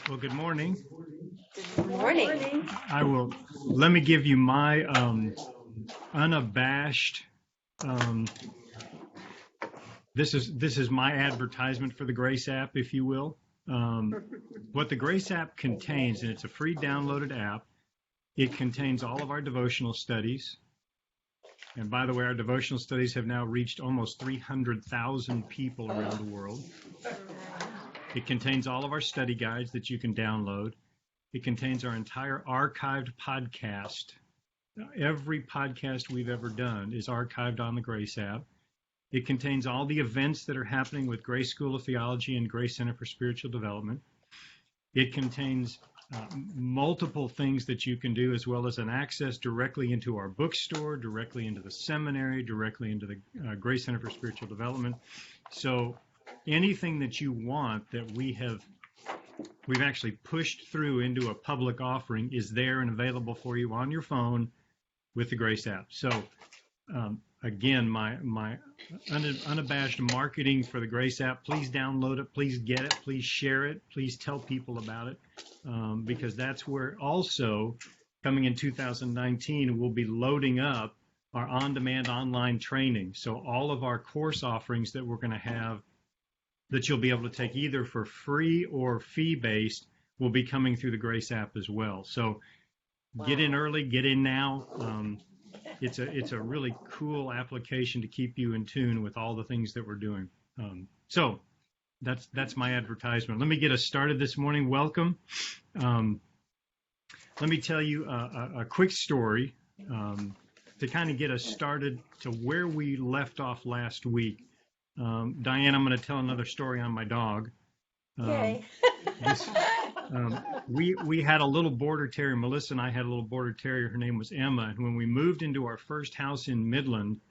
Well, good morning. Good morning. Let me give you my unabashed, this is my advertisement for the Grace app, if you will. What the Grace app contains, and it's a free downloaded app, it contains all of our devotional studies. And by the way, our devotional studies have now reached almost 300,000 people around the world. It contains all of our study guides that you can download. It contains our entire archived podcast. Every podcast we've ever done is archived on the Grace app. It contains all the events that are happening with Grace School of Theology and Grace Center for Spiritual Development. It contains multiple things that you can do, as well as an access directly into our bookstore, directly into the seminary, directly into the Grace Center for Spiritual Development. So anything that you want that we've actually pushed through into a public offering is there and available for you on your phone with the Grace app. So again, my unabashed marketing for the Grace app, please download it, please get it, please share it, please tell people about it, because that's where also coming in 2019 we'll be loading up our on-demand online training. So all of our course offerings that we're going to have that you'll be able to take either for free or fee-based will be coming through the Grace app as well. So Get in early, get in now. It's a really cool application to keep you in tune with all the things that we're doing. So that's my advertisement. Let me get us started this morning. Welcome. Let me tell you a quick story to kind of get us started to where we left off last week. Diane, I'm going to tell another story on my dog. Okay. We had a little border terrier. Melissa and I had a little border terrier. Her name was Emma. And when we moved into our first house in Midland,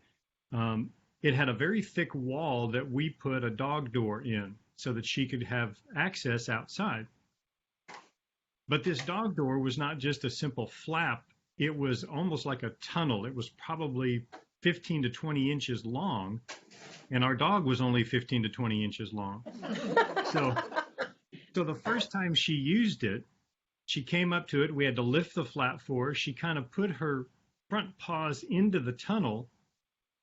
it had a very thick wall that we put a dog door in so that she could have access outside. But this dog door was not just a simple flap. It was almost like a tunnel. It was probably 15 to 20 inches long, and our dog was only 15 to 20 inches long. So the first time she used it, she came up to it. We had to lift the flap for her. She kind of put her front paws into the tunnel.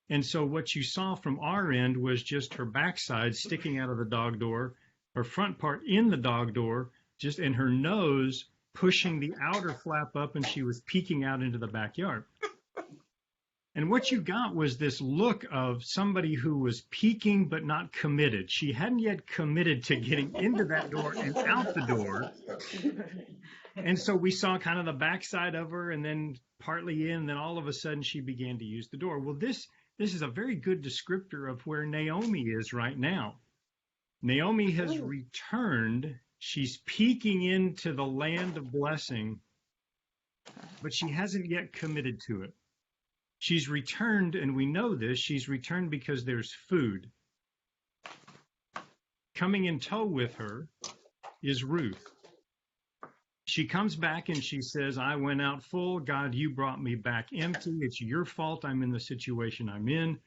And so what you saw from our end was just her backside sticking out of the dog door, her front part in the dog door, and her nose pushing the outer flap up, and she was peeking out into the backyard. And what you got was this look of somebody who was peeking but not committed. She hadn't yet committed to getting into that door and out the door. And so we saw kind of the backside of her and then partly in, then all of a sudden she began to use the door. Well, this is a very good descriptor of where Naomi is right now. Naomi has returned. She's peeking into the land of blessing, but she hasn't yet committed to it. She's returned, and we know this, she's returned because there's food. Coming in tow with her is Ruth. She comes back and she says, I went out full. God, you brought me back empty. It's your fault I'm in the situation I'm in.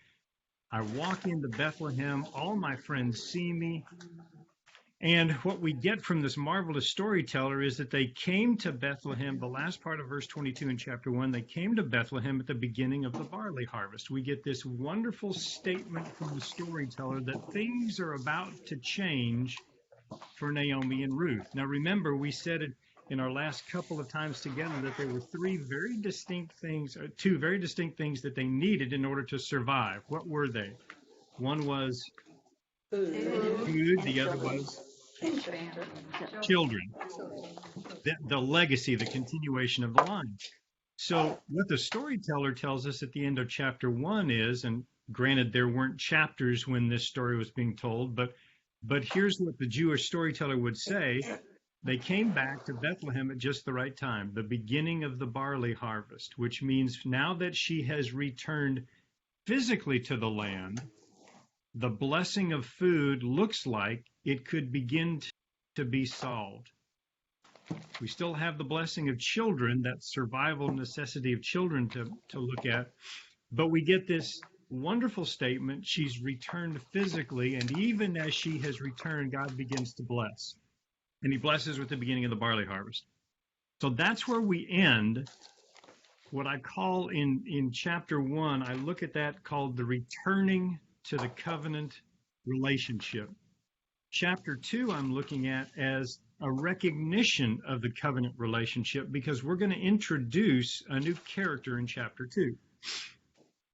I walk into Bethlehem. All my friends see me. And what we get from this marvelous storyteller is that they came to Bethlehem, the last part of verse 22 in chapter 1, they came to Bethlehem at the beginning of the barley harvest. We get this wonderful statement from the storyteller that things are about to change for Naomi and Ruth. Now remember, we said it in our last couple of times together that there were two very distinct things that they needed in order to survive. What were they? One was food, the other was children, the legacy, the continuation of the line. So what the storyteller tells us at the end of chapter 1 is, and granted there weren't chapters when this story was being told, but here's what the Jewish storyteller would say. They came back to Bethlehem at just the right time, the beginning of the barley harvest, which means now that she has returned physically to the land, the blessing of food looks like it could begin to be solved. We still have the blessing of children, that survival necessity of children to look at, but we get this wonderful statement, she's returned physically, and even as she has returned, God begins to bless. and he blesses with the beginning of the barley harvest. So that's where we end. What I call in chapter 1, I look at that called the returning to the covenant relationship. Chapter 2, I'm looking at as a recognition of the covenant relationship, because we're going to introduce a new character in chapter 2.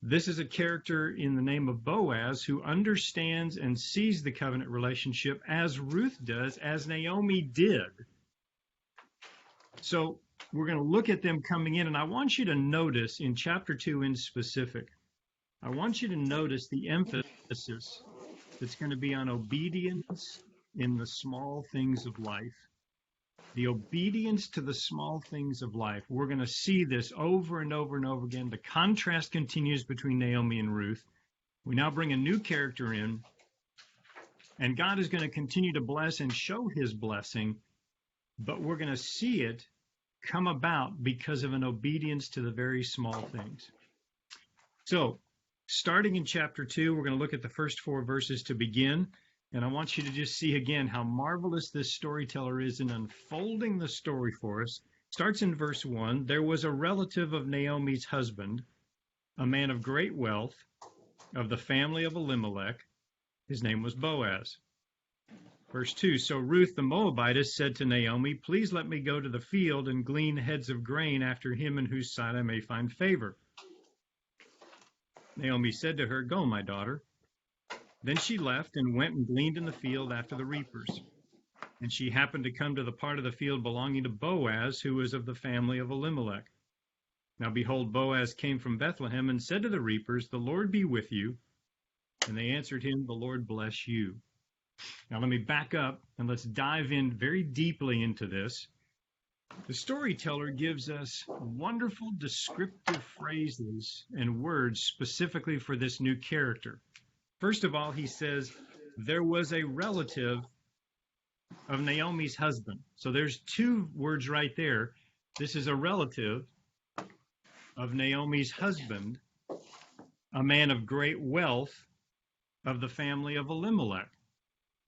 This is a character in the name of Boaz who understands and sees the covenant relationship as Ruth does, as Naomi did. So we're going to look at them coming in, and I want you to notice in chapter 2 in specific, I want you to notice the emphasis that's going to be on obedience in the small things of life. The obedience to the small things of life. We're going to see this over and over and over again. The contrast continues between Naomi and Ruth. We now bring a new character in, and God is going to continue to bless and show his blessing, but we're going to see it come about because of an obedience to the very small things. So, starting in chapter 2, we're going to look at the first 4 verses to begin. And I want you to just see again how marvelous this storyteller is in unfolding the story for us. Starts in verse 1. There was a relative of Naomi's husband, a man of great wealth, of the family of Elimelech. His name was Boaz. Verse 2. So Ruth the Moabitess said to Naomi, please let me go to the field and glean heads of grain after him in whose sight I may find favor. Naomi said to her, go, my daughter. Then she left and went and gleaned in the field after the reapers. And she happened to come to the part of the field belonging to Boaz, who was of the family of Elimelech. Now behold, Boaz came from Bethlehem and said to the reapers, the Lord be with you. And they answered him, the Lord bless you. Now let me back up and let's dive in very deeply into this. The storyteller gives us wonderful descriptive phrases and words specifically for this new character. First of all, he says, there was a relative of Naomi's husband. So there's 2 words right there. This is a relative of Naomi's husband, a man of great wealth of the family of Elimelech.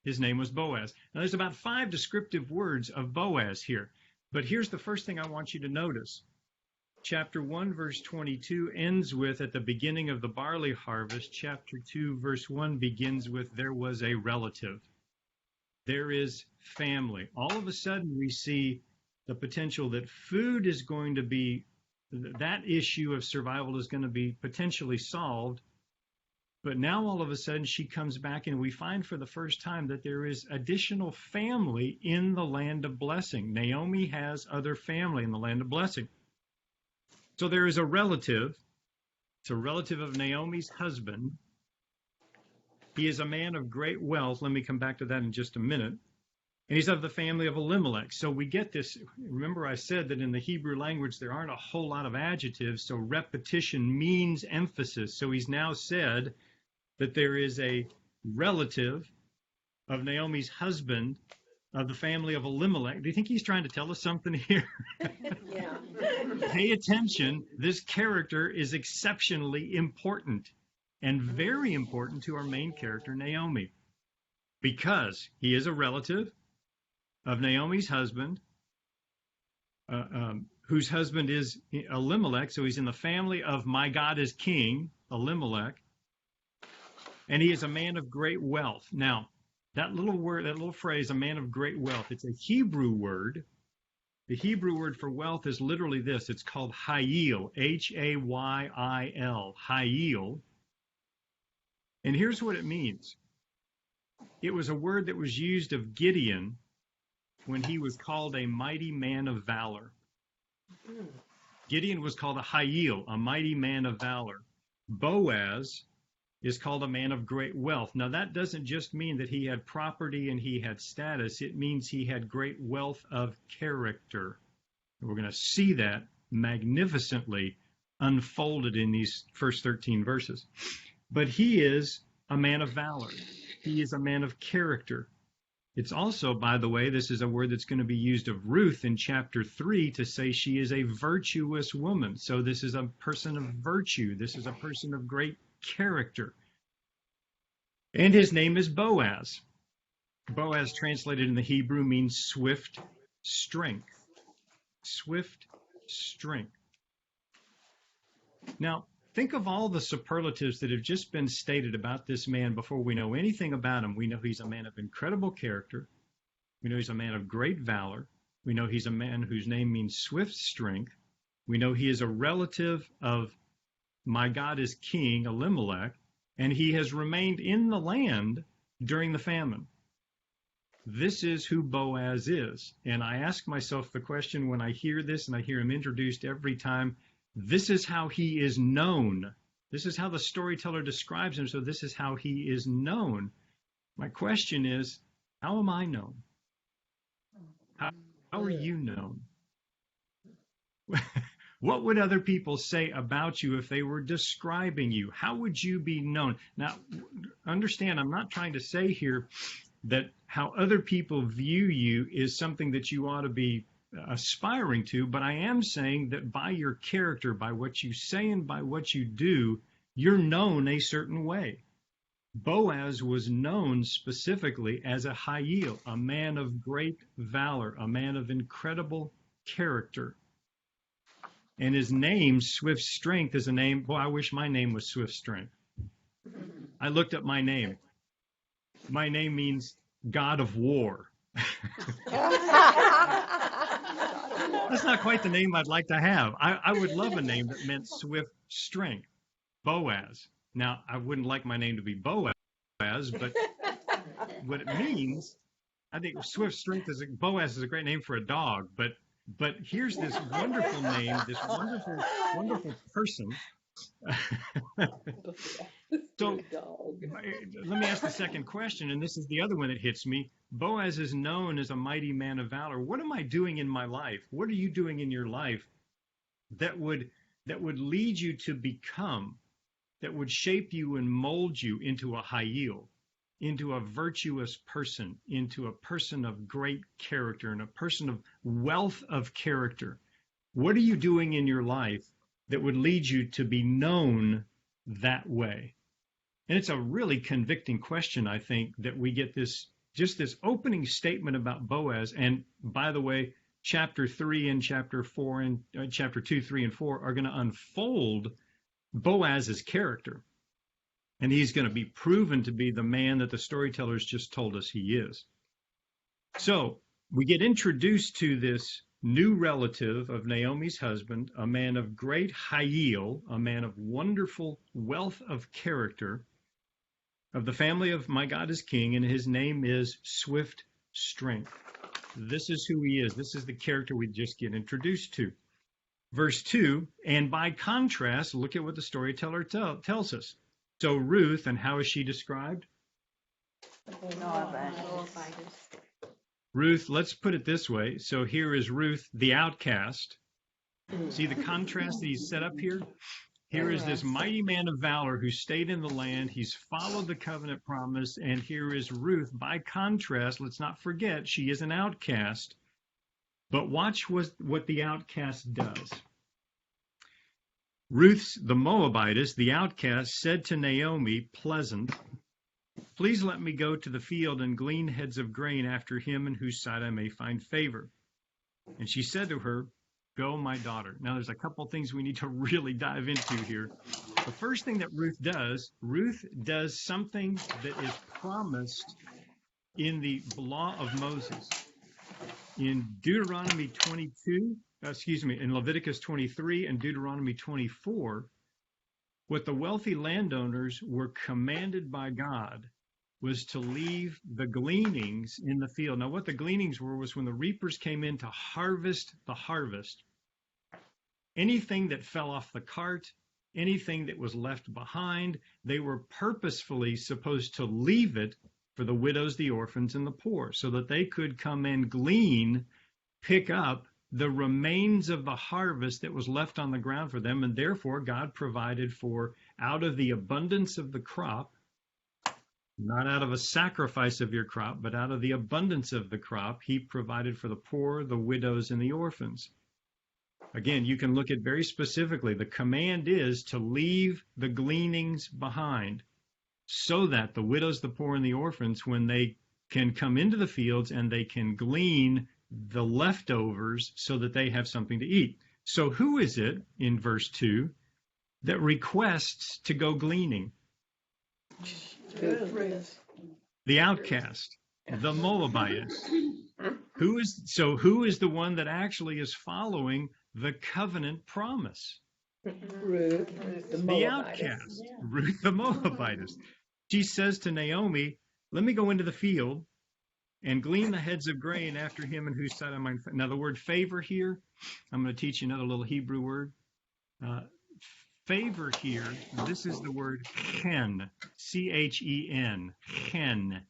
His name was Boaz. Now there's about 5 descriptive words of Boaz here. But here's the first thing I want you to notice. Chapter 1, verse 22 ends with, at the beginning of the barley harvest. Chapter 2, verse 1 begins with, there was a relative. There is family. All of a sudden, we see the potential that food is going to be, that issue of survival is going to be potentially solved. But now, all of a sudden, she comes back, and we find for the first time that there is additional family in the land of blessing. Naomi has other family in the land of blessing. So there is a relative. It's a relative of Naomi's husband. He is a man of great wealth. Let me come back to that in just a minute. And he's of the family of Elimelech. So we get this. Remember I said that in the Hebrew language there aren't a whole lot of adjectives, so repetition means emphasis. So he's now said that there is a relative of Naomi's husband of the family of Elimelech. Do you think he's trying to tell us something here? Yeah. Pay attention. This character is exceptionally important and very important to our main character, Naomi, because he is a relative of Naomi's husband, whose husband is Elimelech. So he's in the family of my God is king, Elimelech, and he is a man of great wealth. Now, that little word, that little phrase, a man of great wealth, it's a Hebrew word. The Hebrew word for wealth is literally this. It's called hayil, Hayil, hayil. And here's what it means. It was a word that was used of Gideon when he was called a mighty man of valor. Gideon was called a hayil, a mighty man of valor. Boaz is called a man of great wealth. Now, that doesn't just mean that he had property and he had status. It means he had great wealth of character. And we're going to see that magnificently unfolded in these first 13 verses. But he is a man of valor. He is a man of character. It's also, by the way, this is a word that's going to be used of Ruth in chapter 3 to say she is a virtuous woman. So this is a person of virtue. This is a person of great character. And his name is Boaz. Boaz translated in the Hebrew means swift strength. Swift strength. Now, think of all the superlatives that have just been stated about this man before we know anything about him. We know he's a man of incredible character. We know he's a man of great valor. We know he's a man whose name means swift strength. We know he is a relative of my God is King, Elimelech, and he has remained in the land during the famine. This is who Boaz is. And I ask myself the question when I hear this, and I hear him introduced every time, this is how he is known. This is how the storyteller describes him, so this is how he is known. My question is, how am I known? How are you known? What would other people say about you if they were describing you? How would you be known? Now, understand, I'm not trying to say here that how other people view you is something that you ought to be aspiring to, but I am saying that by your character, by what you say and by what you do, you're known a certain way. Boaz was known specifically as a Hayil, a man of great valor, a man of incredible character. And his name, Swift Strength, is a name. Boy, I wish my name was Swift Strength. I looked up my name. My name means God of War. That's not quite the name I'd like to have. I would love a name that meant Swift Strength. Boaz. Now, I wouldn't like my name to be Boaz, but what it means, I think Swift Strength Boaz is a great name for a dog, but here's this wonderful name, this wonderful person. So let me ask the second question, and this is the other one that hits me. Boaz is known as a mighty man of valor. What am I doing in my life? What are you doing in your life that would lead you to become, that would shape you and mold you into a Hayil, into a virtuous person, into a person of great character and a person of wealth of character? What are you doing in your life that would lead you to be known that way? And it's a really convicting question, I think, that we get this opening statement about Boaz. And by the way, chapter 3 and chapter 4 and chapter 2, 3, and 4 are going to unfold Boaz's character. And he's going to be proven to be the man that the storytellers just told us he is. So we get introduced to this new relative of Naomi's husband, a man of great Hayil, a man of wonderful wealth of character, of the family of my God is King, and his name is Swift Strength. This is who he is. This is the character we just get introduced to. Verse 2, and by contrast, look at what the storyteller tells us. So Ruth, and how is she described? Ruth, let's put it this way. So here is Ruth, the outcast. See the contrast that he's set up here? Here is this mighty man of valor who stayed in the land. He's followed the covenant promise. And here is Ruth. By contrast, let's not forget, she is an outcast. But watch what the outcast does. Ruth, the Moabitess, the outcast, said to Naomi, pleasant, please let me go to the field and glean heads of grain after him in whose sight I may find favor. And she said to her, go, my daughter. Now, there's a couple things we need to really dive into here. The first thing that Ruth does something that is promised in the law of Moses. In Deuteronomy 22, in Leviticus 23 and Deuteronomy 24, what the wealthy landowners were commanded by God was to leave the gleanings in the field. Now, what the gleanings were was when the reapers came in to harvest the harvest, anything that fell off the cart, anything that was left behind, they were purposefully supposed to leave it for the widows, the orphans, and the poor, so that they could come and glean, pick up the remains of the harvest that was left on the ground for them. And therefore, God provided for, out of the abundance of the crop, not out of a sacrifice of your crop, but out of the abundance of the crop, he provided for the poor, the widows, and the orphans. Again, you can look at very specifically, the command is to leave the gleanings behind, so that the widows, the poor, and the orphans, when they can come into the fields and they can glean the leftovers so that they have something to eat. So who is it in verse 2 that requests to go gleaning? The outcast, the Moabitess. Who is the one that actually is following the covenant promise? Ruth, The outcast, Ruth the Moabitess. She says to Naomi, let me go into the field and glean the heads of grain after him in whose sight I might. Now, the word favor here, I'm going to teach you another little Hebrew word. Favor here, this is the word chen, C-H-E-N, chen.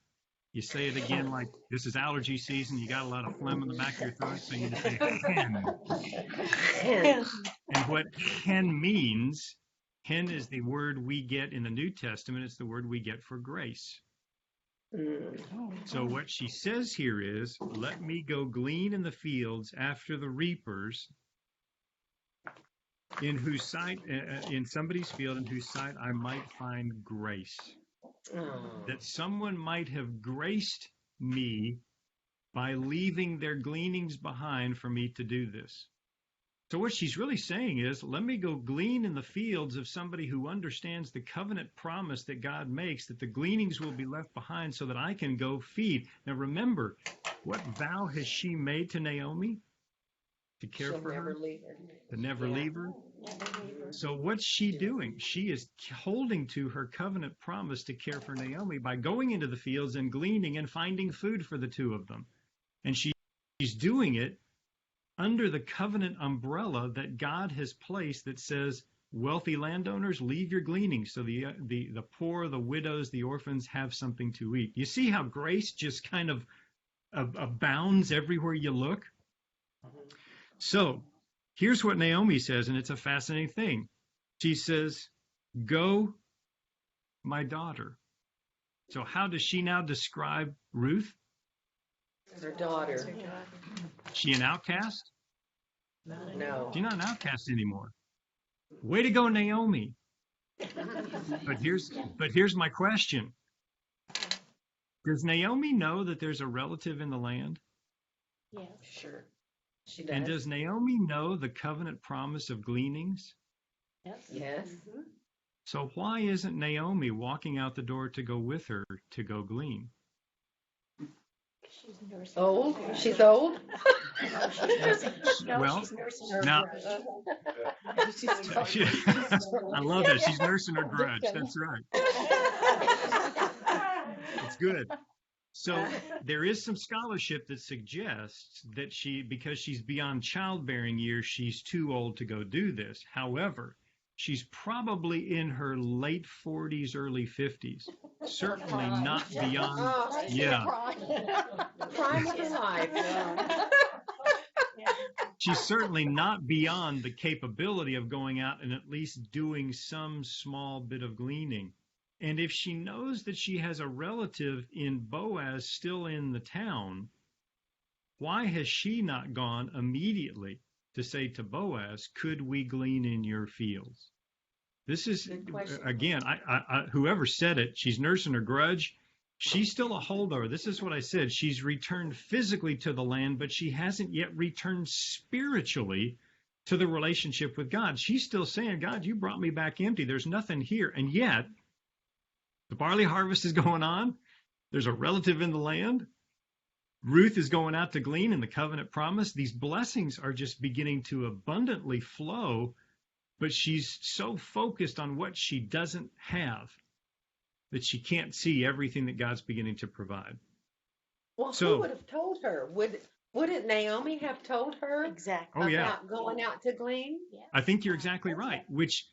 You say it again like this is allergy season. You got a lot of phlegm in the back of your throat, so you just say chen. And what chen means, chen is the word we get in the New Testament. It's the word we get for grace. So what she says here is, let me go glean in the fields after the reapers, in whose sight, in somebody's field, in whose sight I might find grace. That someone might have graced me by leaving their gleanings behind for me to do this. So what she's really saying is, let me go glean in the fields of somebody who understands the covenant promise that God makes, that the gleanings will be left behind so that I can go feed. Now remember, what vow has she made to Naomi? To care for her? To never leave her? So what's she doing? She is holding to her covenant promise to care for Naomi by going into the fields and gleaning and finding food for the two of them. And she's doing it under the covenant umbrella that God has placed that says, wealthy landowners, leave your gleanings so the poor, the widows, the orphans have something to eat. You see how grace just kind of abounds everywhere you look? So here's what Naomi says, and it's a fascinating thing. She says, go, my daughter. So how does she now describe Ruth? Her daughter. She an outcast? No. She's not an outcast anymore. Way to go, Naomi. But here's my question. Does Naomi know that there's a relative in the land? Yes. Sure. She does. And does Naomi know the covenant promise of gleanings? Yes. So why isn't Naomi walking out the door to go with her to go glean? She's nursing. Old? She's old? Well, she's nursing her now- grudge. I love that. She's nursing her grudge. That's right. It's good. So there is some scholarship that suggests that because she's beyond childbearing years, she's too old to go do this. However, she's probably in her late 40s, early 50s. Certainly not beyond. Yeah. Prime of her life. She's certainly not beyond the capability of going out and at least doing some small bit of gleaning. And if she knows that she has a relative in Boaz still in the town, why has she not gone immediately to say to Boaz, could we glean in your fields? This is, again, whoever said it, she's nursing her grudge. She's still a holdover. This is what I said. She's returned physically to the land, but she hasn't yet returned spiritually to the relationship with God. She's still saying, God, you brought me back empty. There's nothing here. And yet, the barley harvest is going on. There's a relative in the land. Ruth is going out to glean in the covenant promise. These blessings are just beginning to abundantly flow, but she's so focused on what she doesn't have that she can't see everything that God's beginning to provide. Well, So- who would have told her? Wouldn't Naomi have told her Exactly. Oh, yeah. about going out to glean? I think you're exactly right, which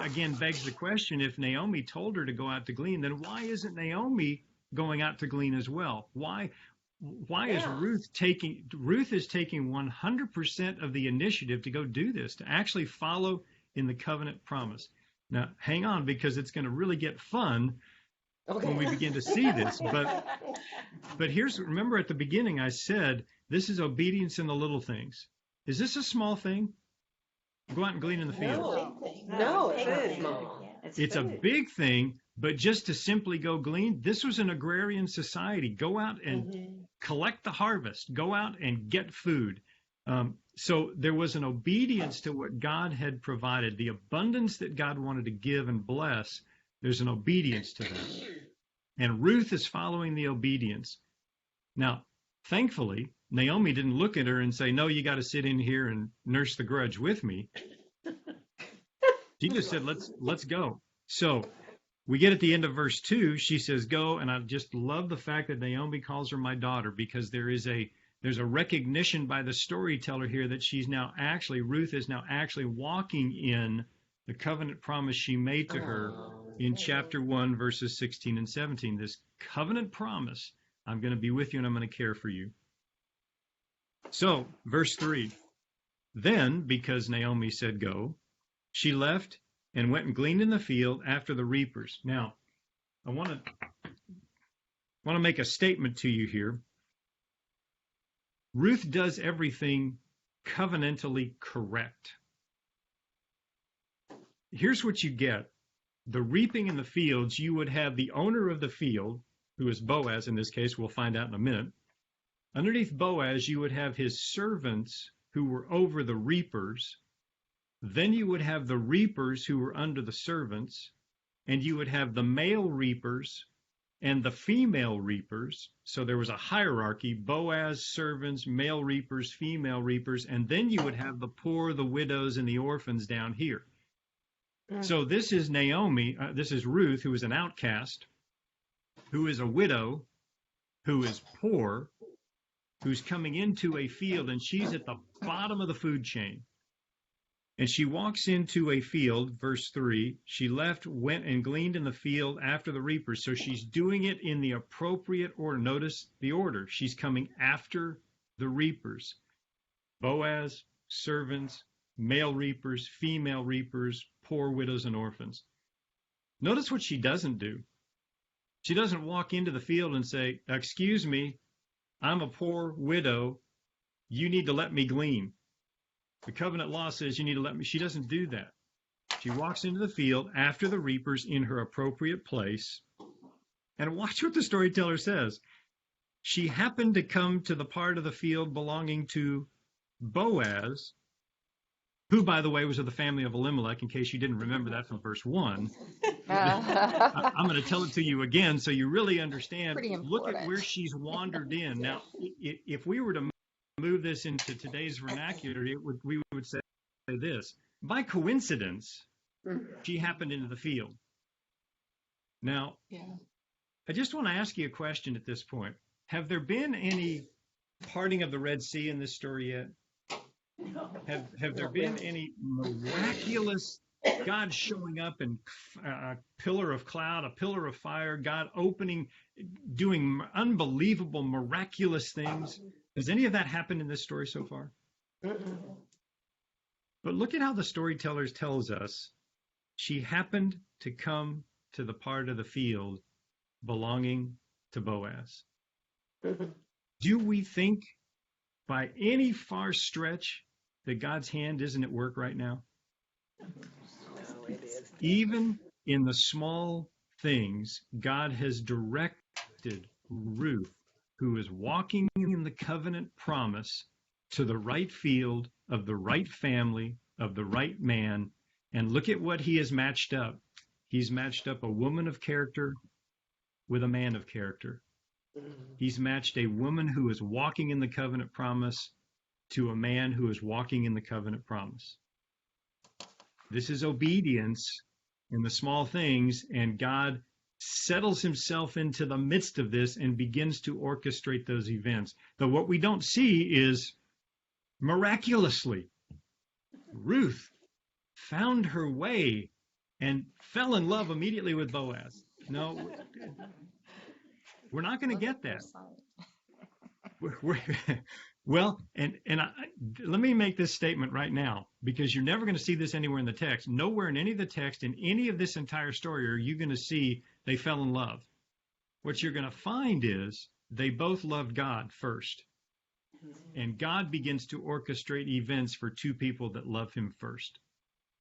again begs the question, if Naomi told her to go out to glean, then why isn't Naomi going out to glean as well? Why is Yeah. Ruth is taking 100% of the initiative to go do this, to actually follow in the covenant promise. Now, hang on, because it's going to really get fun when we begin to see this. But remember at the beginning I said, this is obedience in the little things. Is this a small thing? Go out and glean in the field. No, it's not small. It's a big thing But just to simply go glean, this was an agrarian society. Go out and collect the harvest. Go out and get food. So there was an obedience to what God had provided. The abundance that God wanted to give and bless, there's an obedience to that. And Ruth is following the obedience. Now, thankfully, Naomi didn't look at her and say, no, you got to sit in here and nurse the grudge with me. She just said, let's go. So we get at the end of verse 2, she says, go. And I just love the fact that Naomi calls her my daughter, because there's a recognition by the storyteller here that Ruth is now actually walking in the covenant promise she made to her in chapter 1, verses 16 and 17. This covenant promise, I'm going to be with you and I'm going to care for you. So, verse 3, then, because Naomi said go, she left and went and gleaned in the field after the reapers. Now, I want to make a statement to you here. Ruth does everything covenantally correct. Here's what you get. The reaping in the fields, you would have the owner of the field, who is Boaz in this case, we'll find out in a minute. Underneath Boaz, you would have his servants who were over the reapers. Then you would have the reapers who were under the servants, and you would have the male reapers and the female reapers. So there was a hierarchy: Boaz, servants, male reapers, female reapers, and then you would have the poor, the widows, and the orphans down here. So this is Naomi, this is Ruth, who is an outcast, who is a widow, who is poor, who's coming into a field, and she's at the bottom of the food chain. And she walks into a field, verse 3, she left, went and gleaned in the field after the reapers. So she's doing it in the appropriate order. Notice the order. She's coming after the reapers. Boaz, servants, male reapers, female reapers, poor widows and orphans. Notice what she doesn't do. She doesn't walk into the field and say, excuse me, I'm a poor widow. You need to let me glean. The covenant law says you need to let me. She doesn't do that. She walks into the field after the reapers in her appropriate place. And watch what the storyteller says. She happened to come to the part of the field belonging to Boaz, who, by the way, was of the family of Elimelech, in case you didn't remember that from verse 1. I'm going to tell it to you again so you really understand. Look at where she's wandered in. Now, if we were to move this into today's vernacular, we would say this. By coincidence, she happened into the field. Now, I just want to ask you a question at this point. Have there been any parting of the Red Sea in this story yet? Have there been any miraculous God showing up in a pillar of cloud, a pillar of fire, God opening, doing unbelievable, miraculous things? Has any of that happened in this story so far? But look at how the storyteller tells us she happened to come to the part of the field belonging to Boaz. Do we think by any far stretch that God's hand isn't at work right now? No, it is. Even in the small things, God has directed Ruth, who is walking in the covenant promise, to the right field of the right family of the right man. And look at what he has matched up. He's matched up a woman of character with a man of character. He's matched a woman who is walking in the covenant promise to a man who is walking in the covenant promise. This is obedience in the small things, and God settles himself into the midst of this and begins to orchestrate those events. Though what we don't see is, miraculously, Ruth found her way and fell in love immediately with Boaz. No, we're not going to get that. Well, let me make this statement right now, because you're never going to see this anywhere in the text. Nowhere in any of the text in any of this entire story are you going to see they fell in love. What you're going to find is they both loved God first. And God begins to orchestrate events for two people that love him first.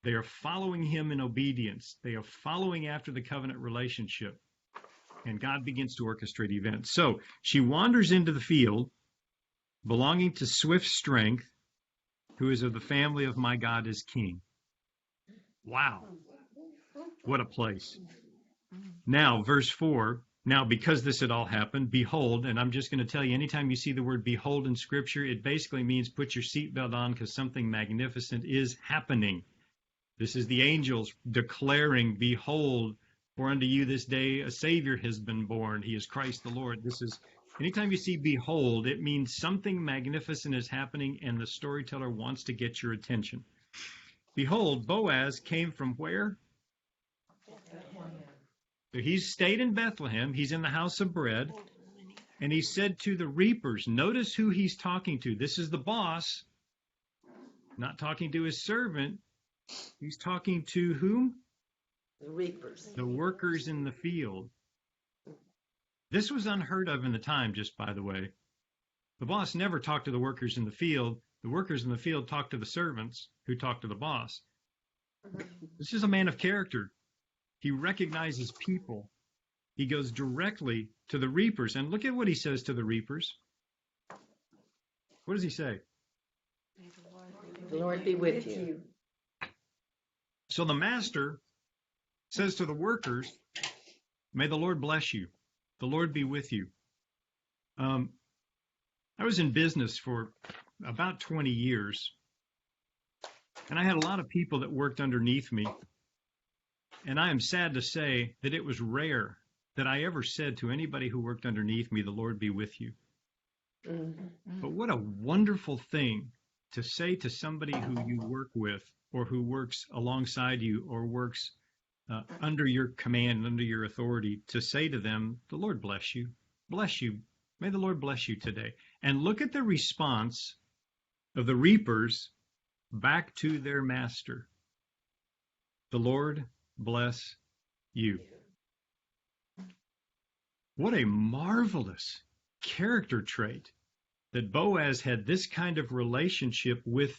They are following him in obedience. They are following after the covenant relationship. And God begins to orchestrate events. So she wanders into the field, belonging to swift strength, who is of the family of my God is king. Wow. What a place. Now, verse 4, now because this had all happened, behold, and I'm just going to tell you, anytime you see the word behold in Scripture, it basically means put your seatbelt on because something magnificent is happening. This is the angels declaring, behold, for unto you this day a Savior has been born. He is Christ the Lord. This is, anytime you see behold, it means something magnificent is happening and the storyteller wants to get your attention. Behold, Boaz came from where? So he's stayed in Bethlehem. He's in the house of bread. And he said to the reapers, notice who he's talking to. This is the boss, not talking to his servant. He's talking to whom? The reapers. The workers in the field. This was unheard of in the time, just by the way. The boss never talked to the workers in the field. The workers in the field talked to the servants who talked to the boss. This is a man of character. He recognizes people. He goes directly to the reapers. And look at what he says to the reapers. What does he say? The Lord be with you. So the master says to the workers, may the Lord bless you. The Lord be with you. I was in business for about 20 years, and I had a lot of people that worked underneath me. And I am sad to say that it was rare that I ever said to anybody who worked underneath me, the Lord be with you. Mm-hmm. But what a wonderful thing to say to somebody who you work with or who works alongside you or works under your command, under your authority, to say to them, the Lord bless you. Bless you. May the Lord bless you today. And look at the response of the reapers back to their master. The Lord bless you. What a marvelous character trait that Boaz had this kind of relationship with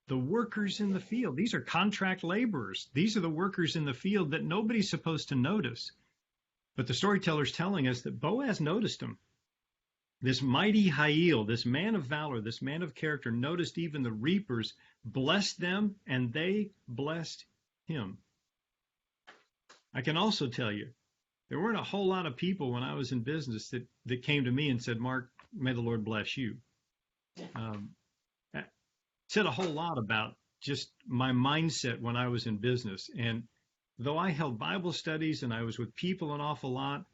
the workers in the field. These are contract laborers. These are the workers in the field that nobody's supposed to notice. But the storyteller's telling us that Boaz noticed him. This mighty Hiel, this man of valor, this man of character, noticed even the reapers, blessed them, and they blessed him. I can also tell you, there weren't a whole lot of people when I was in business that came to me and said, Mark, may the Lord bless you. Said a whole lot about just my mindset when I was in business. And though I held Bible studies and I was with people an awful lot,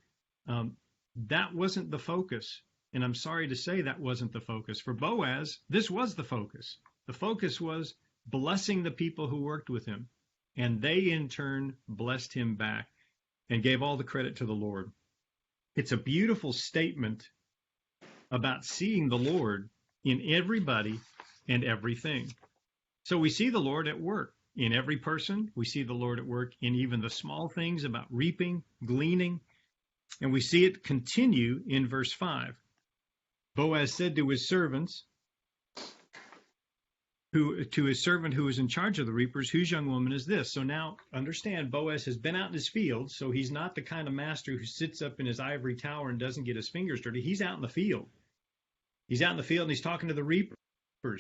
that wasn't the focus. And I'm sorry to say that wasn't the focus. For Boaz, this was the focus. The focus was blessing the people who worked with him. And they, in turn, blessed him back and gave all the credit to the Lord. It's a beautiful statement about seeing the Lord in everybody and everything. So we see the Lord at work in every person. We see the Lord at work in even the small things about reaping, gleaning. And we see it continue in verse 5. Boaz said to his servants, to his servant who was in charge of the reapers, whose young woman is this? So now understand, Boaz has been out in his field, so he's not the kind of master who sits up in his ivory tower and doesn't get his fingers dirty. He's out in the field. He's out in the field and he's talking to the reapers.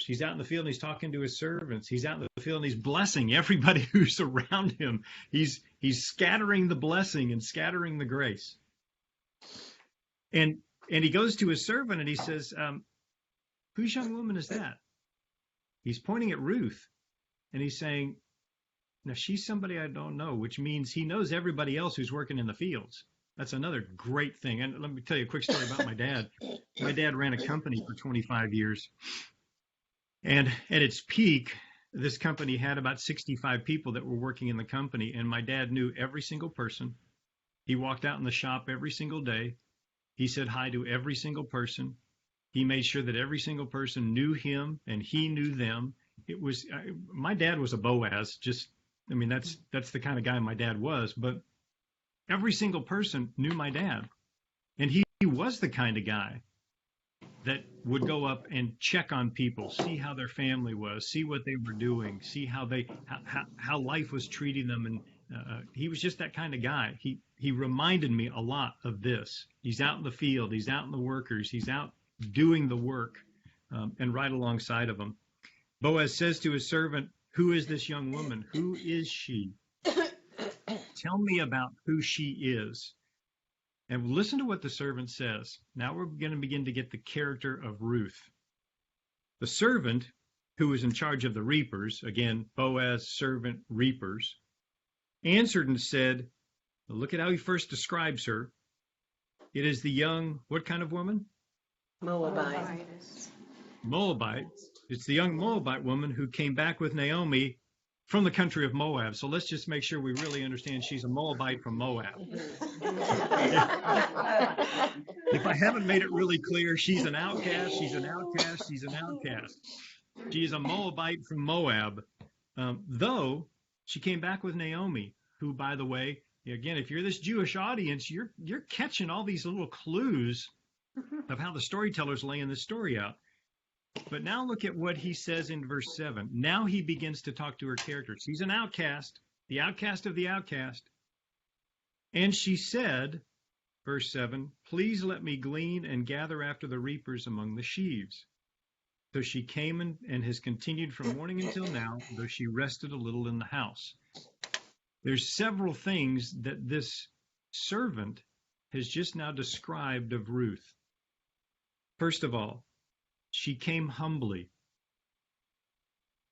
He's out in the field and he's talking to his servants. He's out in the field and he's blessing everybody who's around him. He's scattering the blessing and scattering the grace. And he goes to his servant and he says, whose young woman is that? He's pointing at Ruth and he's saying, now she's somebody I don't know, which means he knows everybody else who's working in the fields. That's another great thing. And let me tell you a quick story about my dad. My dad ran a company for 25 years. And at its peak, this company had about 65 people that were working in the company. And my dad knew every single person. He walked out in the shop every single day. He said hi to every single person. He made sure that every single person knew him and he knew them. It was, my dad was a Boaz. That's the kind of guy my dad was. But every single person knew my dad. And he was the kind of guy that would go up and check on people, see how their family was, see what they were doing, see how life was treating them. And he was just that kind of guy. He reminded me a lot of this. He's out in the field. He's out in the workers. He's out doing the work, and right alongside of them. Boaz says to his servant, "Who is this young woman? Who is she? Tell me about who she is." And listen to what the servant says. Now we're going to begin to get the character of Ruth. The servant, who was in charge of the reapers, again, Boaz, servant, reapers, answered and said, look at how he first describes her. It is the young, what kind of woman? Moabite. Moabite. It's the young Moabite woman who came back with Naomi from the country of Moab. So let's just make sure we really understand she's a Moabite from Moab. If I haven't made it really clear, she's an outcast, she's an outcast, she's an outcast. She's a Moabite from Moab, though she came back with Naomi, who, by the way, again, if you're this Jewish audience, you're catching all these little clues of how the storyteller's laying this story out. But now look at what he says in verse 7. Now he begins to talk to her character. She's an outcast, the outcast of the outcast. And she said, verse 7, please let me glean and gather after the reapers among the sheaves. So she came and has continued from morning until now, though she rested a little in the house. There's several things that this servant has just now described of Ruth. First of all, she came humbly.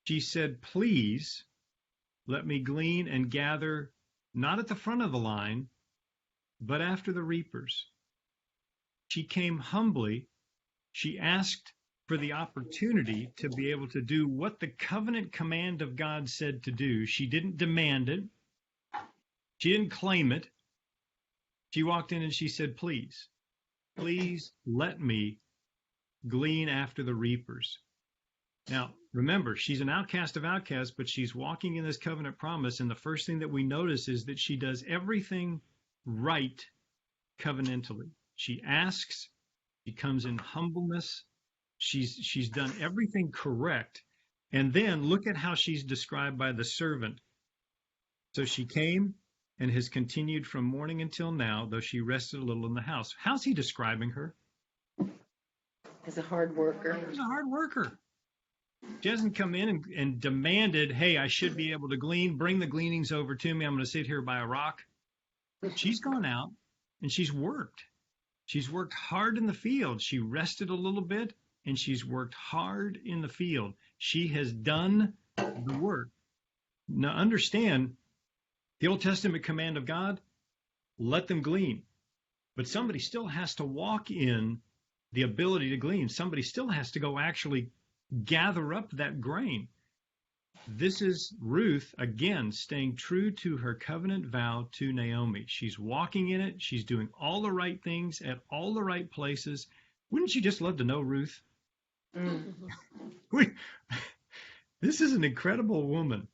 She said, please let me glean and gather, not at the front of the line, but after the reapers. She came humbly. She asked for the opportunity to be able to do what the covenant command of God said to do. She didn't demand it. She didn't claim it. She walked in and she said, please let me glean after the reapers. Now, remember, she's an outcast of outcasts, but she's walking in this covenant promise. And the first thing that we notice is that she does everything right covenantally. She asks, she comes in humbleness. She's done everything correct. And then look at how she's described by the servant. So she came and has continued from morning until now, though she rested a little in the house. How's he describing her? As a hard worker. She's a hard worker. She hasn't come in and demanded, hey, I should be able to glean. Bring the gleanings over to me. I'm going to sit here by a rock. She's gone out and she's worked. She's worked hard in the field. She rested a little bit and she's worked hard in the field. She has done the work. Now understand, the Old Testament command of God, let them glean. But somebody still has to walk in the ability to glean. Somebody still has to go actually gather up that grain. This is Ruth, again, staying true to her covenant vow to Naomi. She's walking in it. She's doing all the right things at all the right places. Wouldn't you just love to know Ruth? This is an incredible woman.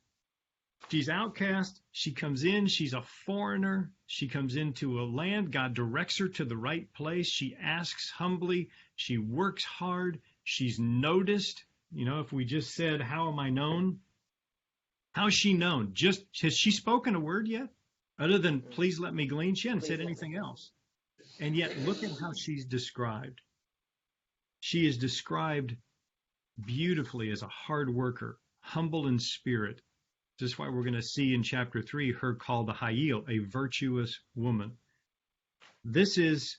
She's outcast. She comes in. She's a foreigner. She comes into a land. God directs her to the right place. She asks humbly. She works hard. She's noticed. You know, if we just said, how am I known? How's she known? Has she spoken a word yet? Other than, please let me glean? She hasn't said anything else. And yet, look at how she's described. She is described beautifully as a hard worker, humble in spirit. This is why we're going to see in chapter 3 her called a Hayil, a virtuous woman. This is,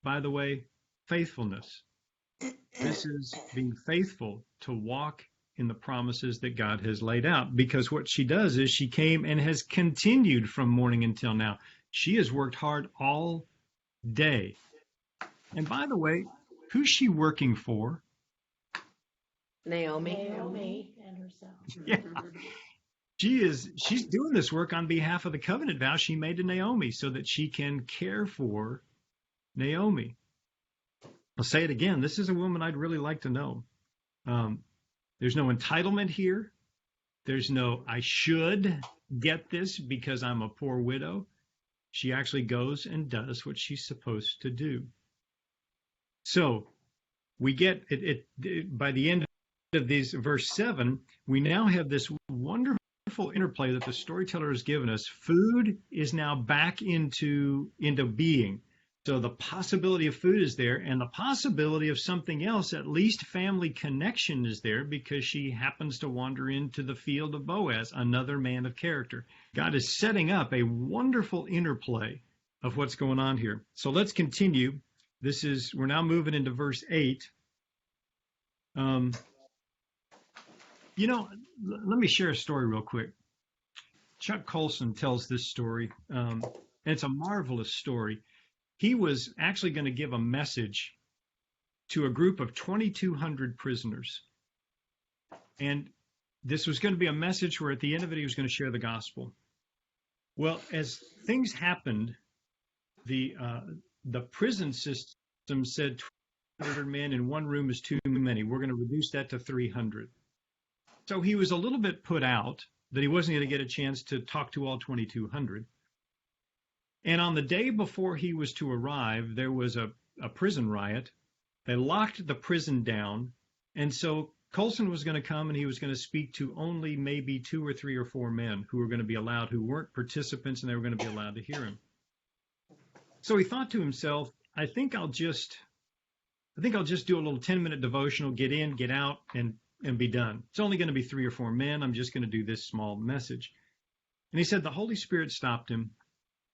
by the way, faithfulness. This is being faithful to walk in the promises that God has laid out. Because what she does is she came and has continued from morning until now. She has worked hard all day. And by the way, who's she working for? Naomi and herself. Yeah. She's doing this work on behalf of the covenant vow she made to Naomi so that she can care for Naomi. I'll say it again. This is a woman I'd really like to know. There's no entitlement here. There's no, I should get this because I'm a poor widow. She actually goes and does what she's supposed to do. So we get by the end of these, verse 7, we now have this wonderful interplay that the storyteller has given us. Food is now back into being. So the possibility of food is there, and the possibility of something else, at least family connection, is there, because she happens to wander into the field of Boaz, another man of character. God is setting up a wonderful interplay of what's going on here. So let's continue. We're now moving into verse 8. Let me share a story real quick. Chuck Colson tells this story, and it's a marvelous story. He was actually going to give a message to a group of 2,200 prisoners. And this was going to be a message where at the end of it, he was going to share the gospel. Well, as things happened, the prison system said 200 men in one room is too many. We're going to reduce that to 300. So he was a little bit put out that he wasn't going to get a chance to talk to all 2,200. And on the day before he was to arrive, there was a prison riot. They locked the prison down. And so Colson was going to come and he was going to speak to only maybe 2 or 3 or 4 men who were going to be allowed, who weren't participants, and they were going to be allowed to hear him. So he thought to himself, I think I'll just do a little 10-minute devotional, get in, get out, and be done. It's only going to be 3 or 4 men. I'm just going to do this small message. And he said the Holy Spirit stopped him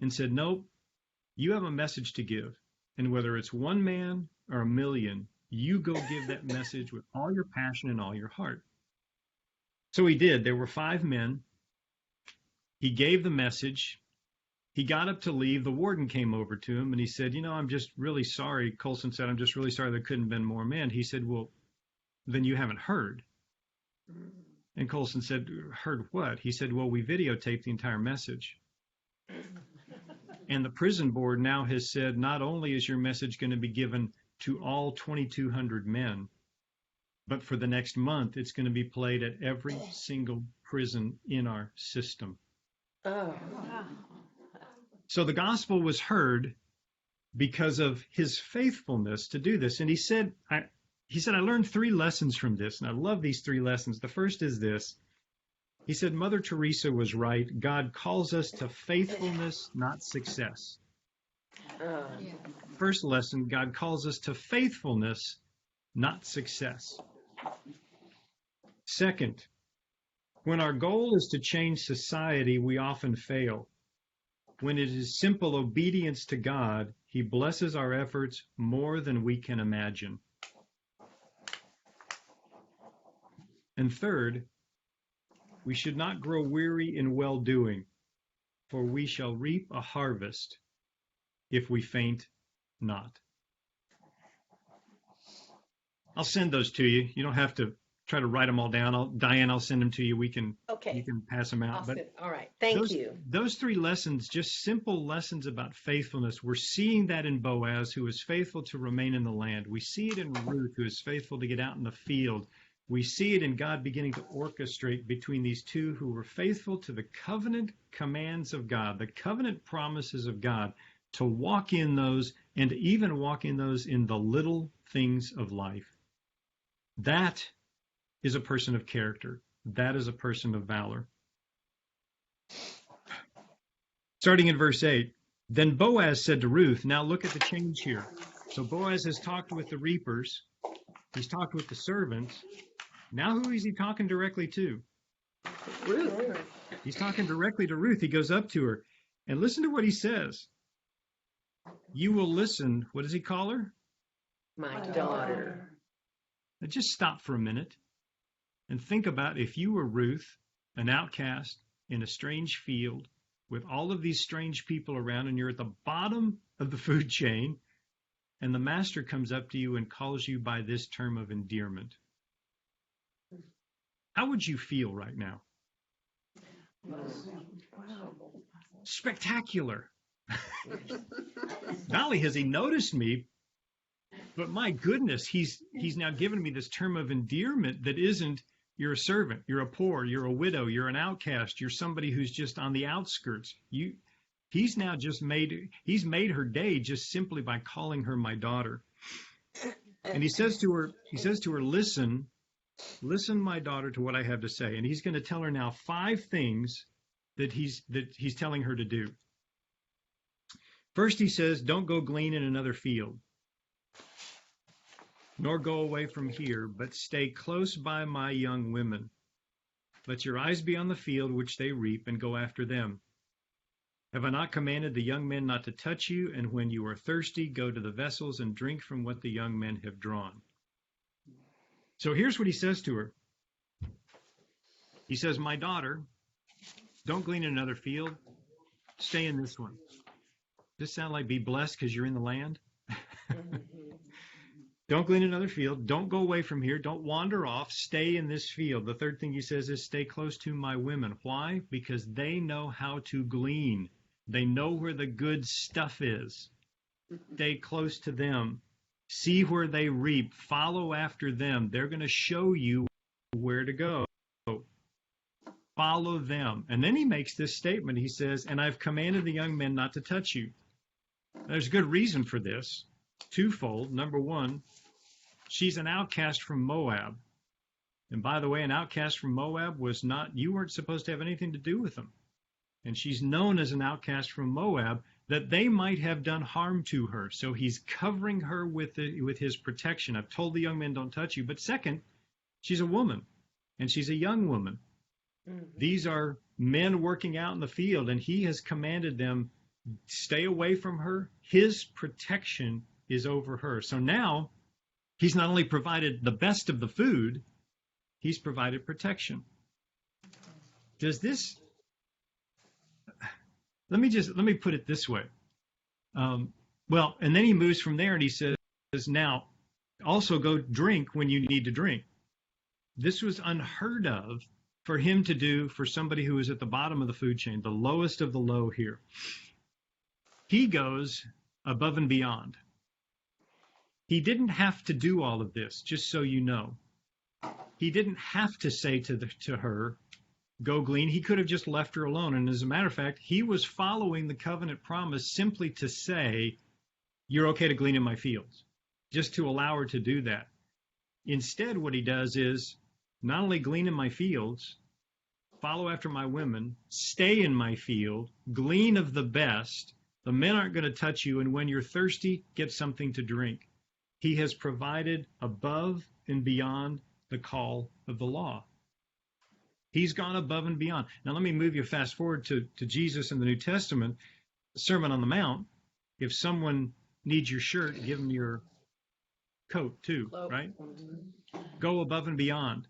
and said, nope, you have a message to give. And whether it's 1 man or 1,000,000, you go give that message with all your passion and all your heart. So he did. There were 5 men. He gave the message. He got up to leave. The warden came over to him and he said, I'm just really sorry. Colson said, I'm just really sorry there couldn't have been more men. He said, well, then you haven't heard. And Colson said, heard what? He said, well, we videotaped the entire message. And the prison board now has said, not only is your message going to be given to all 2,200 men, but for the next month, it's going to be played at every single prison in our system. Oh. So the gospel was heard because of his faithfulness to do this. And he said, I learned 3 lessons from this, and I love these 3 lessons. The first is this. He said, Mother Teresa was right. God calls us to faithfulness, not success. First lesson, God calls us to faithfulness, not success. Second, when our goal is to change society, we often fail. When it is simple obedience to God, He blesses our efforts more than we can imagine. And third, we should not grow weary in well-doing, for we shall reap a harvest if we faint not. I'll send those to you. You don't have to try to write them all down. Diane, I'll send them to you. You can pass them out. All right. Thank you. Those 3 lessons, just simple lessons about faithfulness. We're seeing that in Boaz, who is faithful to remain in the land. We see it in Ruth, who is faithful to get out in the field. We see it in God beginning to orchestrate between these 2 who were faithful to the covenant commands of God, the covenant promises of God, to walk in those and to even walk in those in the little things of life. That is a person of character. That is a person of valor. Starting in verse 8, then Boaz said to Ruth, now look at the change here. So Boaz has talked with the reapers. He's talked with the servants. Now who is he talking directly to? Ruth. He's talking directly to Ruth. He goes up to her. And listen to what he says. You will listen. What does he call her? My daughter. Now just stop for a minute and think about if you were Ruth, an outcast in a strange field with all of these strange people around, and you're at the bottom of the food chain, and the master comes up to you and calls you by this term of endearment. How would you feel right now? Spectacular. Not only has he noticed me, but my goodness, he's now given me this term of endearment that isn't, you're a servant, you're a poor, you're a widow, you're an outcast, you're somebody who's just on the outskirts. He's now just made her day just simply by calling her my daughter. And he says to her, listen, my daughter, to what I have to say. And he's going to tell her now 5 things that he's telling her to do. First, he says, don't go glean in another field, nor go away from here, but stay close by my young women. Let your eyes be on the field which they reap, and go after them. Have I not commanded the young men not to touch you? And when you are thirsty, go to the vessels and drink from what the young men have drawn. So here's what he says to her. He says, my daughter, don't glean in another field. Stay in this one. Does this sound like be blessed because you're in the land? Don't glean another field. Don't go away from here. Don't wander off. Stay in this field. The third thing he says is stay close to my women. Why? Because they know how to glean. They know where the good stuff is. Stay close to them. See where they reap. Follow after them. They're going to show you where to go. Follow them. And then he makes this statement. He says, and I've commanded the young men not to touch you. There's good reason for this. Twofold. Number one, she's an outcast from Moab. And by the way, an outcast from Moab was not, you weren't supposed to have anything to do with them. And she's known as an outcast from Moab, that they might have done harm to her. So he's covering her with his protection. I've told the young men don't touch you. But second, she's a woman, and she's a young woman. Mm-hmm. These are men working out in the field, and he has commanded them, stay away from her. His protection is over her. So now he's not only provided the best of the food, he's provided protection. Does this, let me put it this way. And then he moves from there and he says, now also go drink when you need to drink. This was unheard of for him to do for somebody who is at the bottom of the food chain, the lowest of the low here. He goes above and beyond. He didn't have to do all of this, just so you know. He didn't have to say to her, go glean. He could have just left her alone. And as a matter of fact, he was following the covenant promise simply to say, you're okay to glean in my fields, just to allow her to do that. Instead, what he does is not only glean in my fields, follow after my women, stay in my field, glean of the best. The men aren't going to touch you. And when you're thirsty, get something to drink. He has provided above and beyond the call of the law. He's gone above and beyond. Now, let me move you fast forward to Jesus in the New Testament, Sermon on the Mount. If someone needs your shirt, give them your coat too, right? Go above and beyond.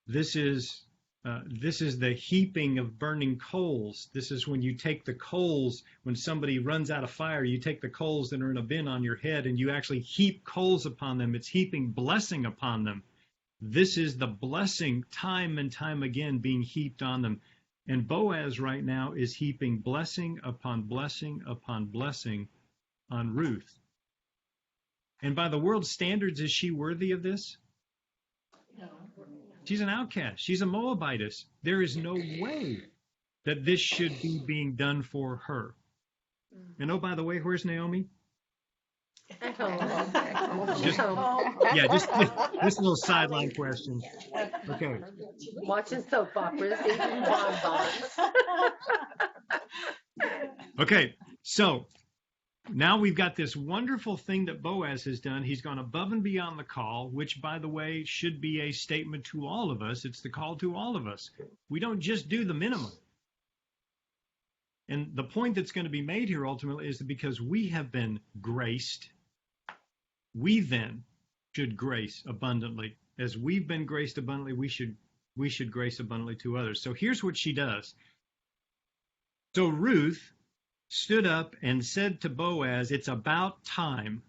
This is the heaping of burning coals. This is when you take the coals, when somebody runs out of fire, you take the coals that are in a bin on your head and you actually heap coals upon them. It's heaping blessing upon them. This is the blessing time and time again being heaped on them. And Boaz right now is heaping blessing upon blessing upon blessing on Ruth. And by the world's standards, is she worthy of this? No. She's an outcast. She's a Moabitess. There is no way that this should be being done for her. And oh, by the way, where's Naomi? Just this little sideline question. Okay. Watching soap operas, eating bonbons. Okay, so now we've got this wonderful thing that Boaz has done. He's gone above and beyond the call, which, by the way, should be a statement to all of us. It's the call to all of us. We don't just do the minimum. And the point that's going to be made here ultimately is that because we have been graced, we then should grace abundantly. As we've been graced abundantly, we should grace abundantly to others. So here's what she does. So Ruth stood up and said to Boaz, it's about time.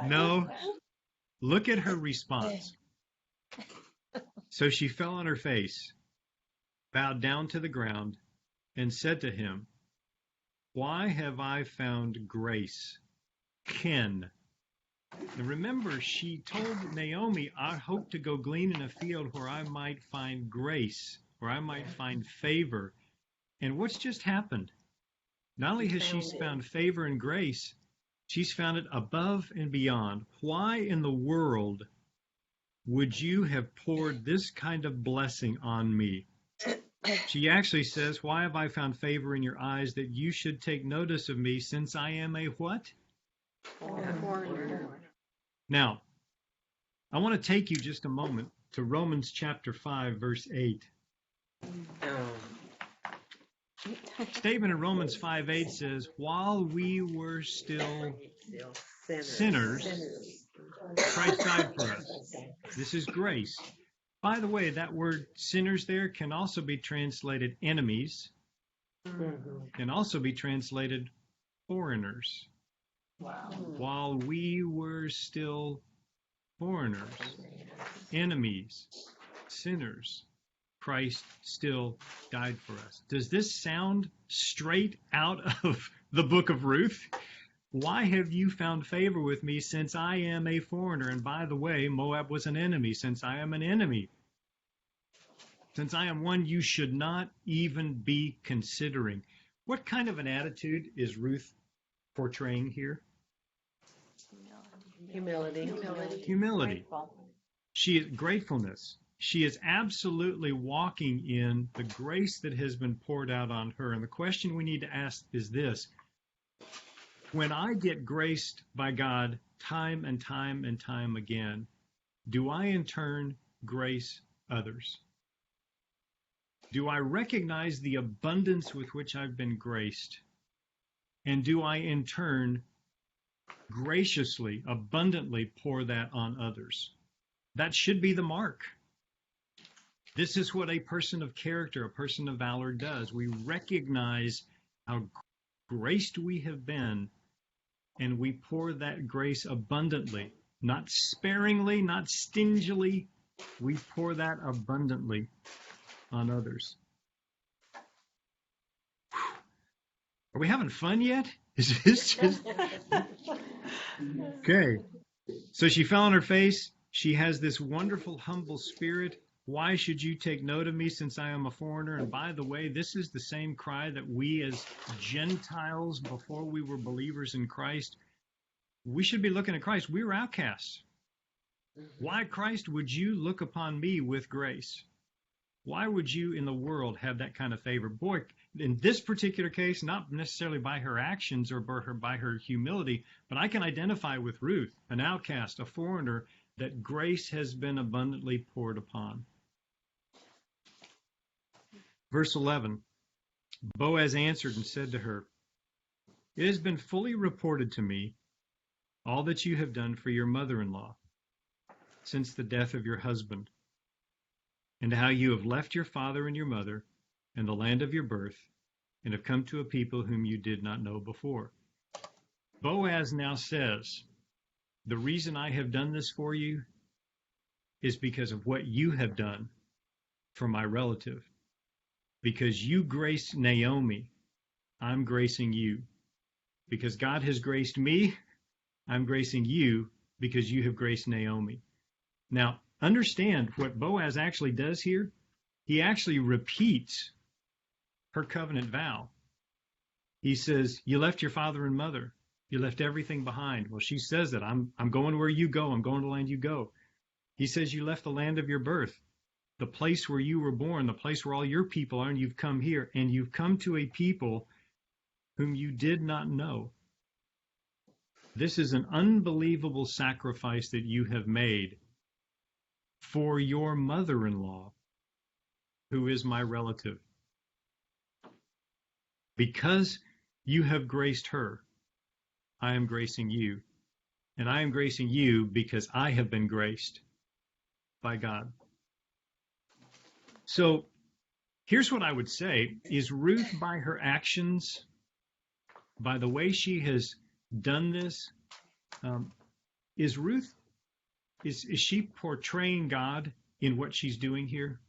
No, look at her response. So she fell on her face, bowed down to the ground, and said to him, why have I found grace? Ken. And remember, she told Naomi, I hope to go glean in a field where I might find grace where I might find favor. And what's just happened? Not only has she found favor and grace, she's found it above and beyond. Why in the world would you have poured this kind of blessing on me? She actually says, why have I found favor in your eyes that you should take notice of me, since I am a what? Foreigner. Now, I want to take you just a moment to Romans chapter 5, verse 8. Statement in Romans 5:8 says, while we were still sinners, Christ died for us. This is grace. By the way, that word sinners there can also be translated enemies, can also be translated foreigners. Wow. While we were still foreigners, enemies, sinners, Christ still died for us. Does this sound straight out of the Book of Ruth? Why have you found favor with me, since I am a foreigner? And by the way, Moab was an enemy. Since I am an enemy, since I am one you should not even be considering. What kind of an attitude is Ruth portraying here? Humility. Humility. She is gratefulness. She is absolutely walking in the grace that has been poured out on her. And the question we need to ask is this: when I get graced by God time and time and time again, do I in turn grace others? Do I recognize the abundance with which I've been graced? And do I in turn graciously, abundantly pour that on others? That should be the mark. This is what a person of character, a person of valor does. We recognize how graced we have been, and we pour that grace abundantly, not sparingly, not stingily. We pour that abundantly on others. Are we having fun yet? Is this just... Okay. So she fell on her face. She has this wonderful, humble spirit. Why should you take note of me, since I am a foreigner? And by the way, this is the same cry that we as Gentiles, before we were believers in Christ, we should be looking at Christ. We were outcasts. Why, Christ, would you look upon me with grace? Why would you in the world have that kind of favor? Boy, in this particular case, not necessarily by her actions or by her humility, but I can identify with Ruth, an outcast, a foreigner, that grace has been abundantly poured upon. Verse 11, Boaz answered and said to her, it has been fully reported to me all that you have done for your mother-in-law since the death of your husband, and how you have left your father and your mother and the land of your birth, and have come to a people whom you did not know before. Boaz now says, the reason I have done this for you is because of what you have done for my relative. Because you graced Naomi, I'm gracing you. Because God has graced me, I'm gracing you because you have graced Naomi. Now, understand what Boaz actually does here. He actually repeats her covenant vow. He says, you left your father and mother. You left everything behind. Well, she says that I'm going where you go. I'm going to the land you go. He says you left the land of your birth, the place where you were born, the place where all your people are, and you've come here, and you've come to a people whom you did not know. This is an unbelievable sacrifice that you have made for your mother-in-law, who is my relative. Because you have graced her, I am gracing you. And I am gracing you because I have been graced by God. So here's what I would say. Is Ruth, by her actions, by the way she has done this, is she portraying God in what she's doing here?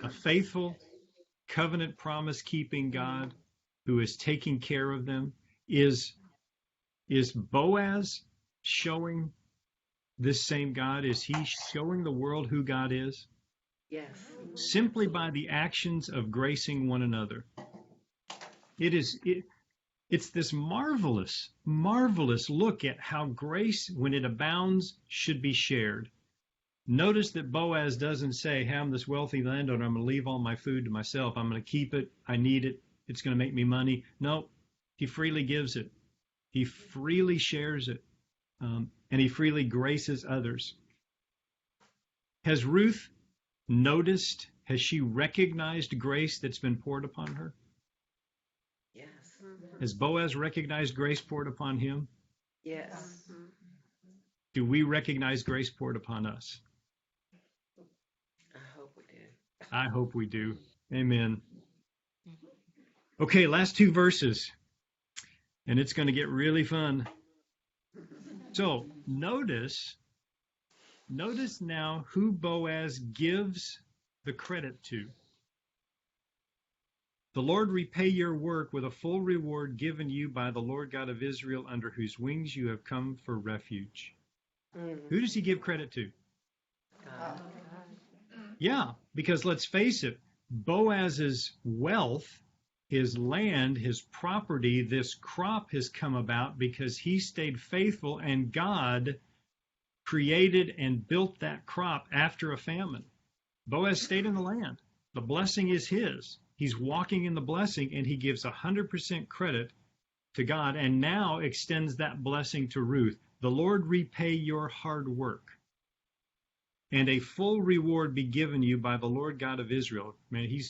A faithful, covenant promise-keeping God who is taking care of them. Is Boaz showing this same God? Is he showing the world who God is? Yes. simply by the actions of gracing one another. It's this marvelous, marvelous look at how grace, when it abounds, should be shared. Notice that Boaz doesn't say, hey, I'm this wealthy landowner, I'm going to leave all my food to myself, I'm going to keep it, I need it, it's going to make me money. No, he freely gives it. He freely shares it, and he freely graces others. Has Ruth noticed, has she recognized grace that's been poured upon her? Yes. Has Boaz recognized grace poured upon him? Yes. Do we recognize grace poured upon us? I hope we do. I hope we do. Amen. Okay, last two verses, and it's going to get really fun. So notice now who Boaz gives the credit to. The Lord repay your work with a full reward given you by the Lord God of Israel, under whose wings you have come for refuge. Who does he give credit to? God. Yeah, because let's face it, Boaz's wealth, his land, his property, this crop has come about because he stayed faithful and God created and built that crop after a famine. Boaz stayed in the land. The blessing is his. He's walking in the blessing, and he gives 100% credit to God and now extends that blessing to Ruth. The Lord repay your hard work, and a full reward be given you by the Lord God of Israel. Man, he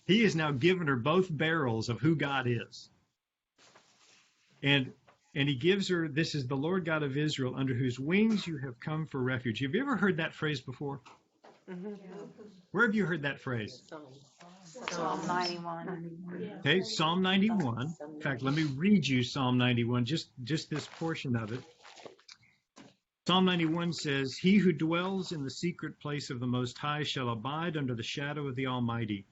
has now given her both barrels of who God is. And he gives her, this is the Lord God of Israel, under whose wings you have come for refuge. Have you ever heard that phrase before? Mm-hmm. Where have you heard that phrase? Psalm 91. Okay, Psalm 91. In fact, let me read you Psalm 91, just this portion of it. Psalm 91 says, he who dwells in the secret place of the Most High shall abide under the shadow of the Almighty.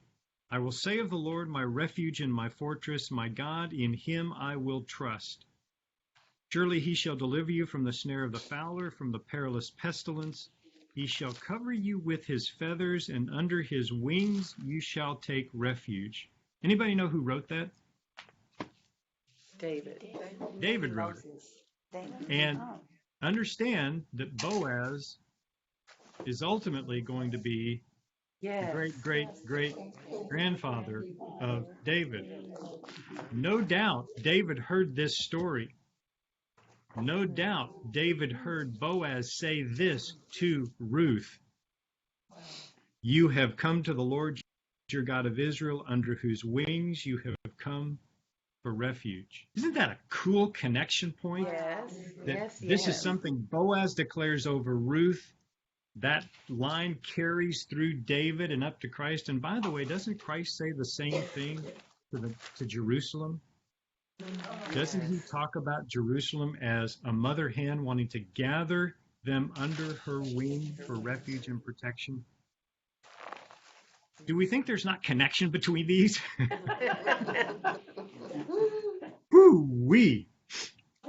I will say of the Lord, my refuge and my fortress, my God, in him I will trust. Surely he shall deliver you from the snare of the fowler, from the perilous pestilence. He shall cover you with his feathers, and under his wings you shall take refuge. Anybody know who wrote that? David. David wrote it. And understand that Boaz is ultimately going to be Yes. the great grandfather of David. No doubt David heard this story. No doubt David heard Boaz say this to Ruth. You have come to the Lord your God of Israel, under whose wings you have come for refuge. Isn't that a cool connection point? Yes. That Yes. this is something Boaz declares over Ruth. That line carries through David and up to Christ. And by the way, doesn't Christ say the same thing to Jerusalem? Doesn't he talk about Jerusalem as a mother hen wanting to gather them under her wing for refuge and protection? Do we think there's not connection between these? Woo-wee.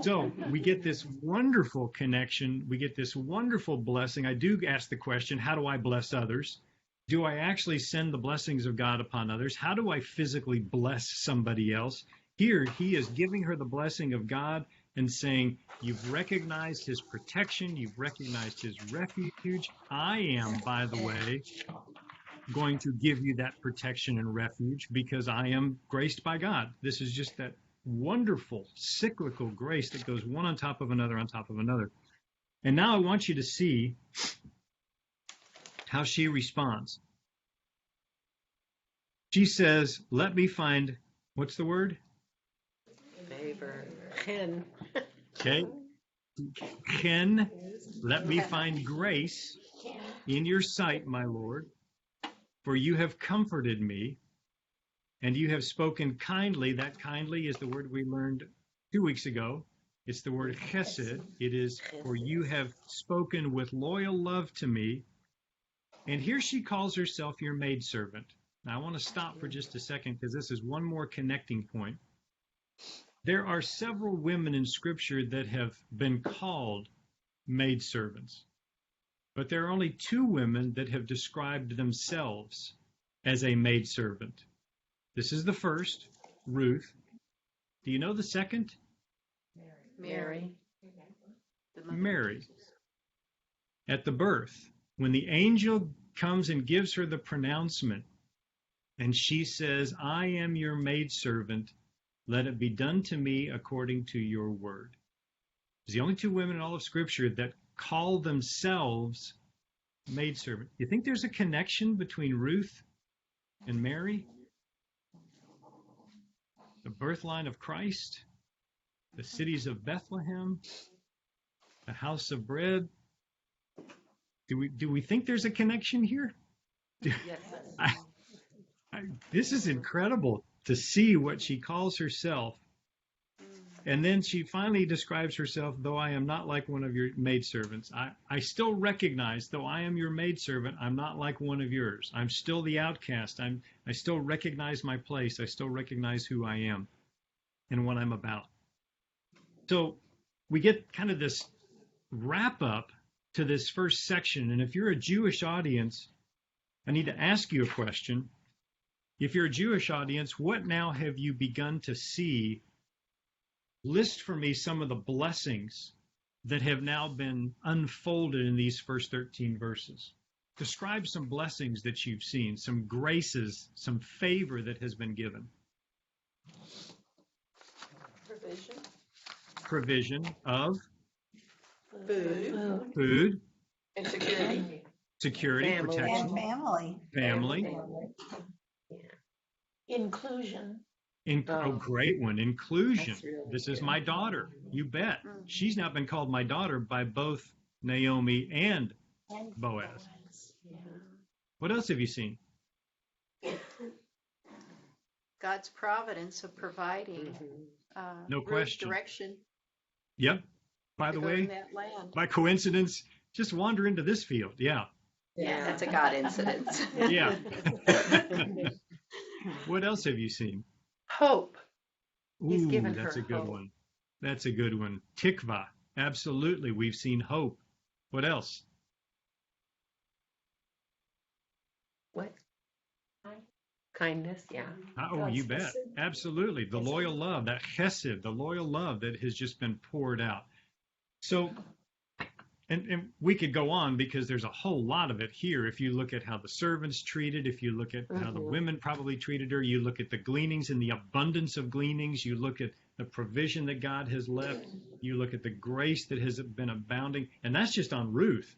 So we get this wonderful connection. We get this wonderful blessing. I do ask the question, how do I bless others? Do I actually send the blessings of God upon others? How do I physically bless somebody else? Here, he is giving her the blessing of God and saying, you've recognized his protection. You've recognized his refuge. I am, by the way, going to give you that protection and refuge because I am graced by God. This is just that wonderful cyclical grace that goes one on top of another on top of another. And now I want you to see how she responds. She says, let me find, what's the word? Favor. Chen. Okay. Chen, let me find grace in your sight, my Lord, for you have comforted me, and you have spoken kindly. That kindly is the word we learned 2 weeks ago. It's the word chesed. It is, for you have spoken with loyal love to me. And here she calls herself your maidservant. Now, I want to stop for just a second because this is one more connecting point. There are several women in Scripture that have been called maidservants. But there are only two women that have described themselves as a maidservant. This is the first, Ruth. Do you know the second? Mary. Mary. At the birth, when the angel comes and gives her the pronouncement, and she says, I am your maidservant, let it be done to me according to your word. There's the only two women in all of Scripture that call themselves maidservant. You think there's a connection between Ruth and Mary? The birth line of Christ, the cities of Bethlehem, the house of bread. Do we think there's a connection here? Yes. This is incredible to see what she calls herself. And then she finally describes herself, though I am not like one of your maidservants. I still recognize, though I am your maidservant, I'm not like one of yours. I'm still the outcast. I still recognize my place. I still recognize who I am and what I'm about. So we get kind of this wrap up to this first section. And if you're a Jewish audience, I need to ask you a question. If you're a Jewish audience, what now have you begun to see? List for me some of the blessings that have now been unfolded in these first 13 verses. Describe some blessings that you've seen, some graces, some favor that has been given. Provision of food, And security. Family. protection, And family. Inclusion. Oh, great one. Inclusion. That's really This is good. my daughter. You bet. She's now been called my daughter by both Naomi and And Boaz. Yeah. What else have you seen? God's providence of providing No Ruth question. direction Yep. By to the go way, in that land. by coincidence, just wander into this field. Yeah. Yeah, that's a God incident. Yeah. What else have you seen? Hope. He's Ooh, given that's her a good hope. one. That's a good one. Tikva. Absolutely. We've seen hope. What else? What? Kindness, yeah. Oh, you bet. Absolutely. The loyal love, that chesed, the loyal love that has just been poured out. So, and we could go on because there's a whole lot of it here. If you look at how the servants treated, if you look at how the women probably treated her, you look at the gleanings and the abundance of gleanings, you look at the provision that God has left, you look at the grace that has been abounding, and that's just on Ruth.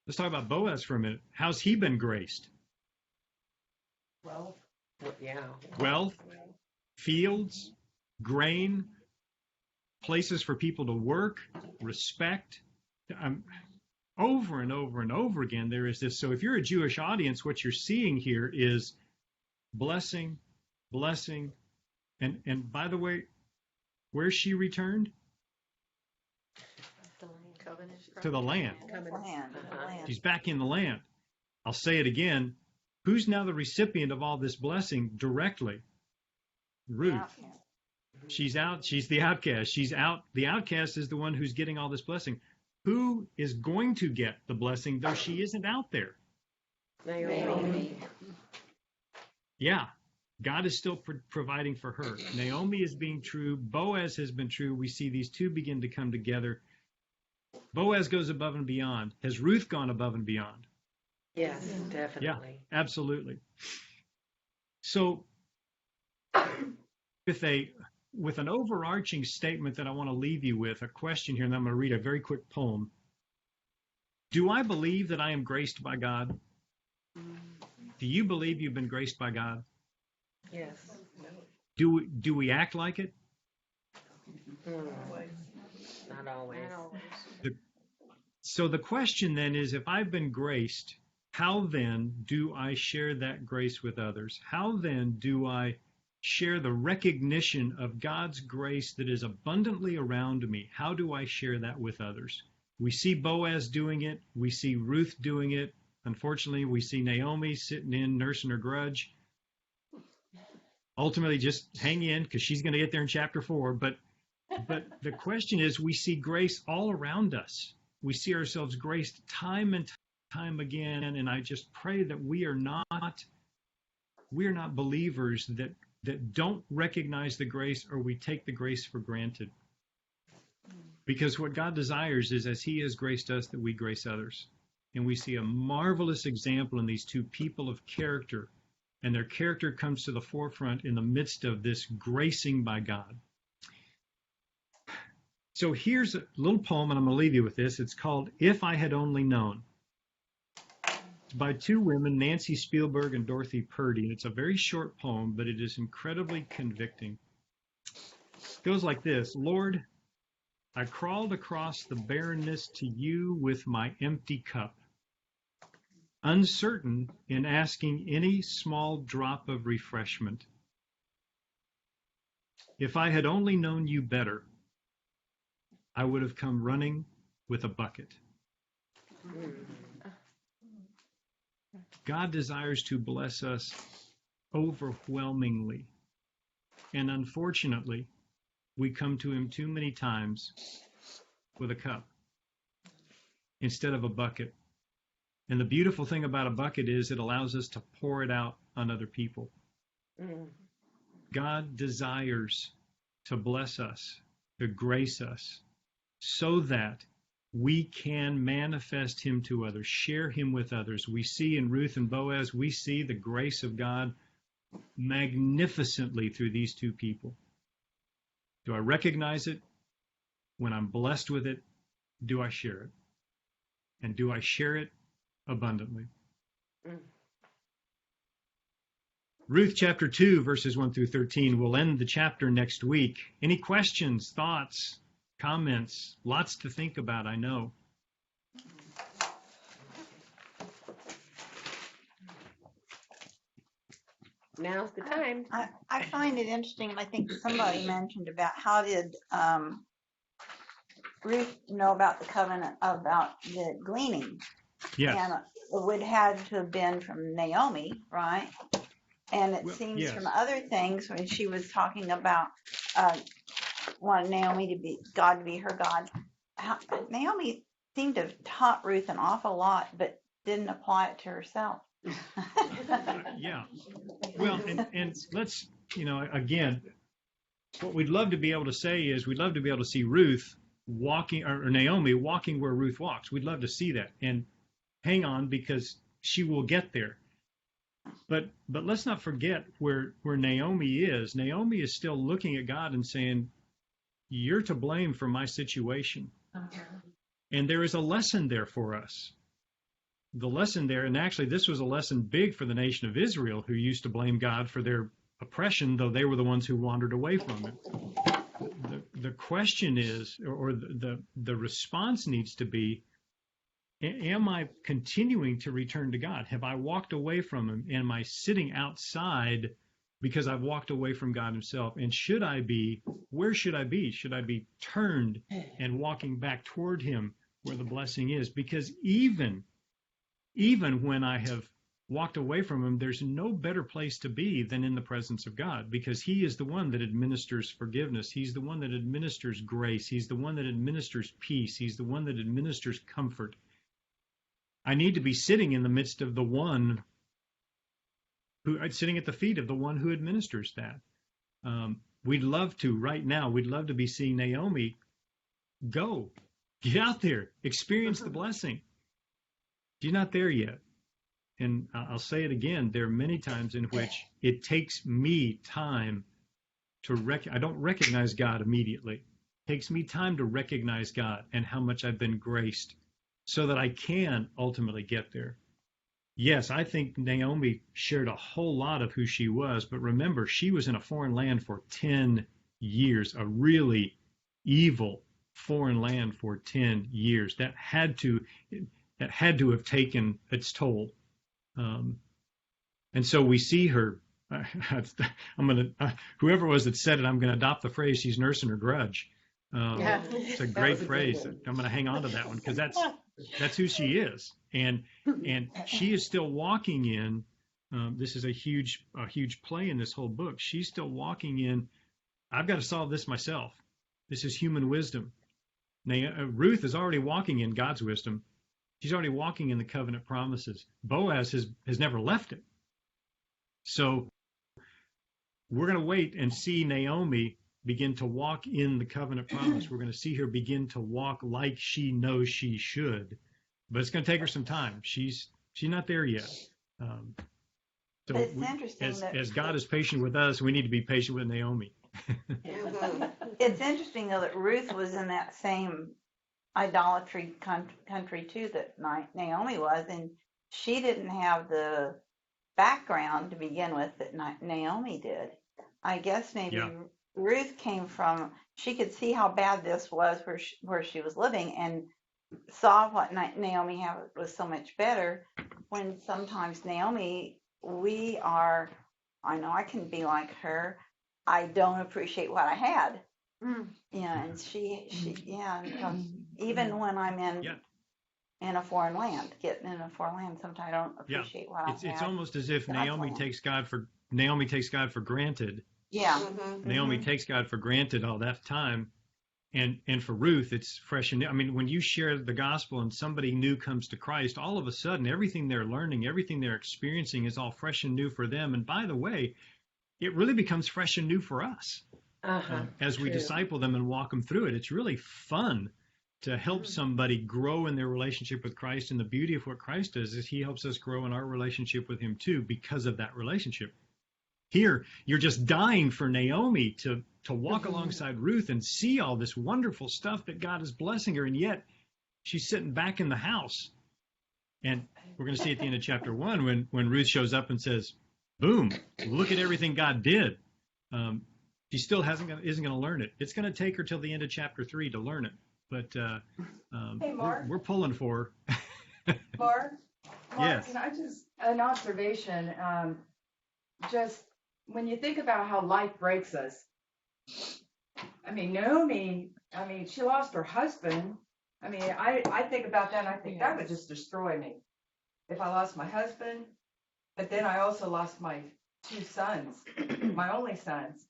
Let's talk about Boaz for a minute. How's he been graced? Well, yeah. Wealth, fields, grain, places for people to work, respect. Over and over and over again, there is this. So if you're a Jewish audience, what you're seeing here is blessing, blessing. And by the way, where's she returned? Covenant To the land. Land. She's back in the land. I'll say it again. Who's now the recipient of all this blessing directly? Ruth. She's out. She's the outcast. She's out. The outcast is the one who's getting all this blessing. Who is going to get the blessing, though she isn't out there? Naomi. Yeah. God is still providing for her. Naomi is being true. Boaz has been true. We see these two begin to come together. Boaz goes above and beyond. Has Ruth gone above and beyond? Yes, definitely. Yeah, absolutely. So with an overarching statement that I want to leave you with, a question here, and I'm going to read a very quick poem. Do I believe that I am graced by God? Do you believe you've been graced by God? Yes. Do we act like it? Not always. So the question then is, if I've been graced, how then do I share that grace with others? How then do I share the recognition of God's grace that is abundantly around me? How do I share that with others? We see Boaz doing it. We see Ruth doing it. Unfortunately, we see Naomi sitting in, nursing her grudge. Ultimately, just hang in because she's going to get there in chapter 4. But the question is, we see grace all around us. We see ourselves graced time and time time again, and I just pray that we are not believers that don't recognize the grace, or we take the grace for granted. Because what God desires is, as he has graced us, that we grace others. And we see a marvelous example in these two people of character, and their character comes to the forefront in the midst of this gracing by God. So here's a little poem, and I'm going to leave you with this. It's called If I Had Only Known. It's by two women, Nancy Spielberg and Dorothy Purdy. And it's a very short poem, but it is incredibly convicting. It goes like this. Lord, I crawled across the barrenness to you with my empty cup, uncertain in asking any small drop of refreshment. If I had only known you better, I would have come running with a bucket. God desires to bless us overwhelmingly. And unfortunately, we come to him too many times with a cup instead of a bucket. And the beautiful thing about a bucket is it allows us to pour it out on other people. God desires to bless us, to grace us, so that we can manifest him to others, share him with others. We see in Ruth and Boaz, we see the grace of God magnificently through these two people. Do I recognize it? When I'm blessed with it, do I share it? And do I share it abundantly? Ruth chapter 2, verses 1 through 13. We'll end the chapter next week. Any questions, thoughts, comments? Lots to think about, I know. Now's the time. I find it interesting, and I think somebody mentioned about how did Ruth know about the covenant, about the gleaning? Yes. And it would have to have been from Naomi, right? And it seems yes. from other things when she was talking about wanting Naomi to be God to be her God. Naomi seemed to have taught Ruth an awful lot, but didn't apply it to herself. Yeah. Well, and let's, again, what we'd love to be able to say is we'd love to be able to see Ruth walking, or Naomi walking where Ruth walks. We'd love to see that. And hang on, because she will get there. But let's not forget where Naomi is. Naomi is still looking at God and saying, you're to blame for my situation. And there is a lesson there for us. The lesson there, and actually this was a lesson big for the nation of Israel, who used to blame God for their oppression, though they were the ones who wandered away from it. The question is, or the response needs to be, am I continuing to return to God? Have I walked away from him? Am I sitting outside because I've walked away from God himself? And should I be, where should I be? Should I be turned and walking back toward him where the blessing is? Because even when I have walked away from him, there's no better place to be than in the presence of God, because he is the one that administers forgiveness. He's the one that administers grace. He's the one that administers peace. He's the one that administers comfort. I need to be sitting in the midst of the one sitting at the feet of the one who administers that. We'd love to, right now, we'd love to be seeing Naomi go, get out there, experience the blessing. She's not there yet. And I'll say it again, there are many times in which it takes me time to I don't recognize God immediately. It takes me time to recognize God and how much I've been graced so that I can ultimately get there. Yes, I think Naomi shared a whole lot of who she was, but remember, she was in a foreign land for 10 years, a really evil foreign land for 10 years. That had to have taken its toll. And so we see her, whoever it was that said it, I'm going to adopt the phrase, she's nursing her grudge. It's a great phrase. I'm going to hang on to that one, because that's who she is. And she is still walking in, this is a huge play in this whole book. She's still walking in, I've got to solve this myself. This is human wisdom. Ruth is already walking in God's wisdom. She's already walking in the covenant promises. Boaz has never left it. So we're going to wait and see Naomi begin to walk in the covenant promise. We're going to see her begin to walk like she knows she should, but it's going to take her some time. She's not there yet. So But it's interesting as God is patient with us, we need to be patient with Naomi. It's interesting though that Ruth was in that same idolatry country too that Naomi was, and she didn't have the background to begin with that Naomi did. I guess maybe Ruth came from, she could see how bad this was where she was living, and saw what Naomi had was so much better. When sometimes Naomi, I know I can be like her. I don't appreciate what I had. Yeah, and she even when I'm in a foreign land, getting in a foreign land, sometimes I don't appreciate what I have. It's almost as if Naomi takes God for granted. Yeah. Naomi takes God for granted all that time. And for Ruth, it's fresh and new. I mean, when you share the gospel and somebody new comes to Christ, all of a sudden, everything they're learning, everything they're experiencing is all fresh and new for them. And by the way, it really becomes fresh and new for us as we disciple them and walk them through it. It's really fun to help somebody grow in their relationship with Christ. And the beauty of what Christ does is he helps us grow in our relationship with him too because of that relationship. Here, you're just dying for Naomi to walk alongside Ruth and see all this wonderful stuff that God is blessing her, and yet she's sitting back in the house. And we're going to see at the end of chapter 1 when Ruth shows up and says, boom, look at everything God did. She still isn't going to learn it. It's going to take her till the end of chapter 3 to learn it. But Hey, Mark. we're pulling for her. Mark, Yes. can I just, an observation, just when you think about how life breaks us, I mean, Naomi, she lost her husband. I mean, I think about that and I think that would just destroy me if I lost my husband, but then I also lost my 2 sons, my only sons.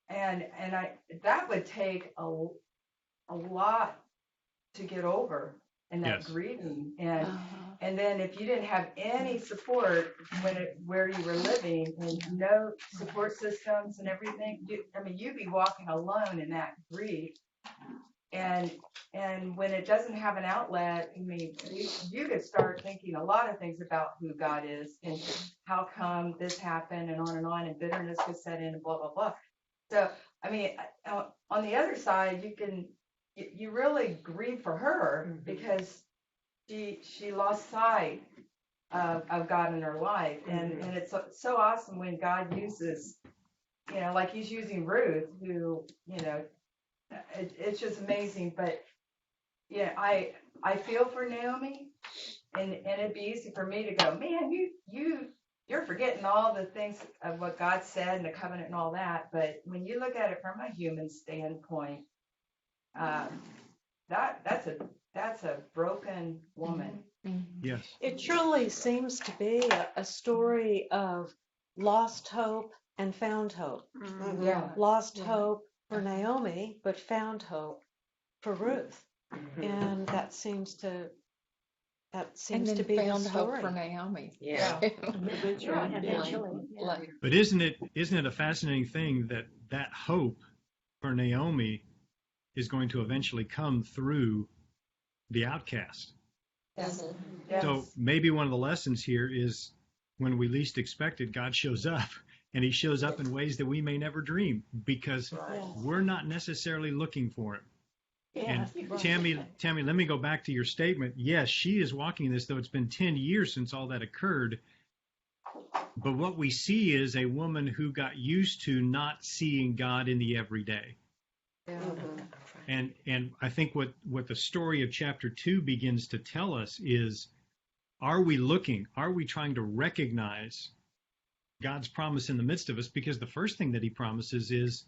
And that would take a lot to get over, and that grieving, and then if you didn't have any support where you were living and no support systems and everything, you'd be walking alone in that grief. And when it doesn't have an outlet, you could start thinking a lot of things about who God is and how come this happened and on, and bitterness could set in and blah, blah, blah. So, on the other side, you really grieve for her because she lost sight of God in her life. And it's so awesome when God uses, like he's using Ruth, who, it's just amazing. But yeah, I feel for Naomi, and it'd be easy for me to go, man, you're forgetting all the things of what God said and the covenant and all that. But when you look at it from a human standpoint, that's a broken woman. Yes. It truly seems to be a story of lost hope and found hope. Yeah. Lost hope for Naomi, but found hope for Ruth. And that seems to be the found hope story. for Naomi. Yeah. Eventually. Later. But isn't it a fascinating thing that hope for Naomi is going to eventually come through the outcast? Yes. So maybe one of the lessons here is when we least expect it, God shows up, and he shows up in ways that we may never dream because we're not necessarily looking for him. And Tammy, let me go back to your statement. Yes, she is walking in this, though it's been 10 years since all that occurred. But what we see is a woman who got used to not seeing God in the everyday. And I think what the story of chapter 2 begins to tell us is, are we trying to recognize God's promise in the midst of us? Because the first thing that he promises is,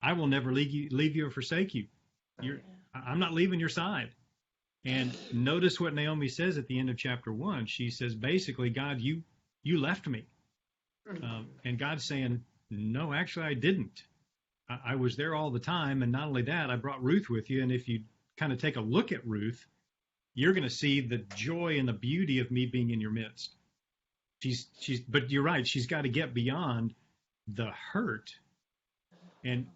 I will never leave you or forsake you. I'm not leaving your side. And notice what Naomi says at the end of chapter 1. She says, basically, God, you left me. And God's saying, no, actually, I didn't. I was there all the time. And not only that, I brought Ruth with you. And if you kind of take a look at Ruth, you're going to see the joy and the beauty of me being in your midst. But you're right. She's got to get beyond the hurt. And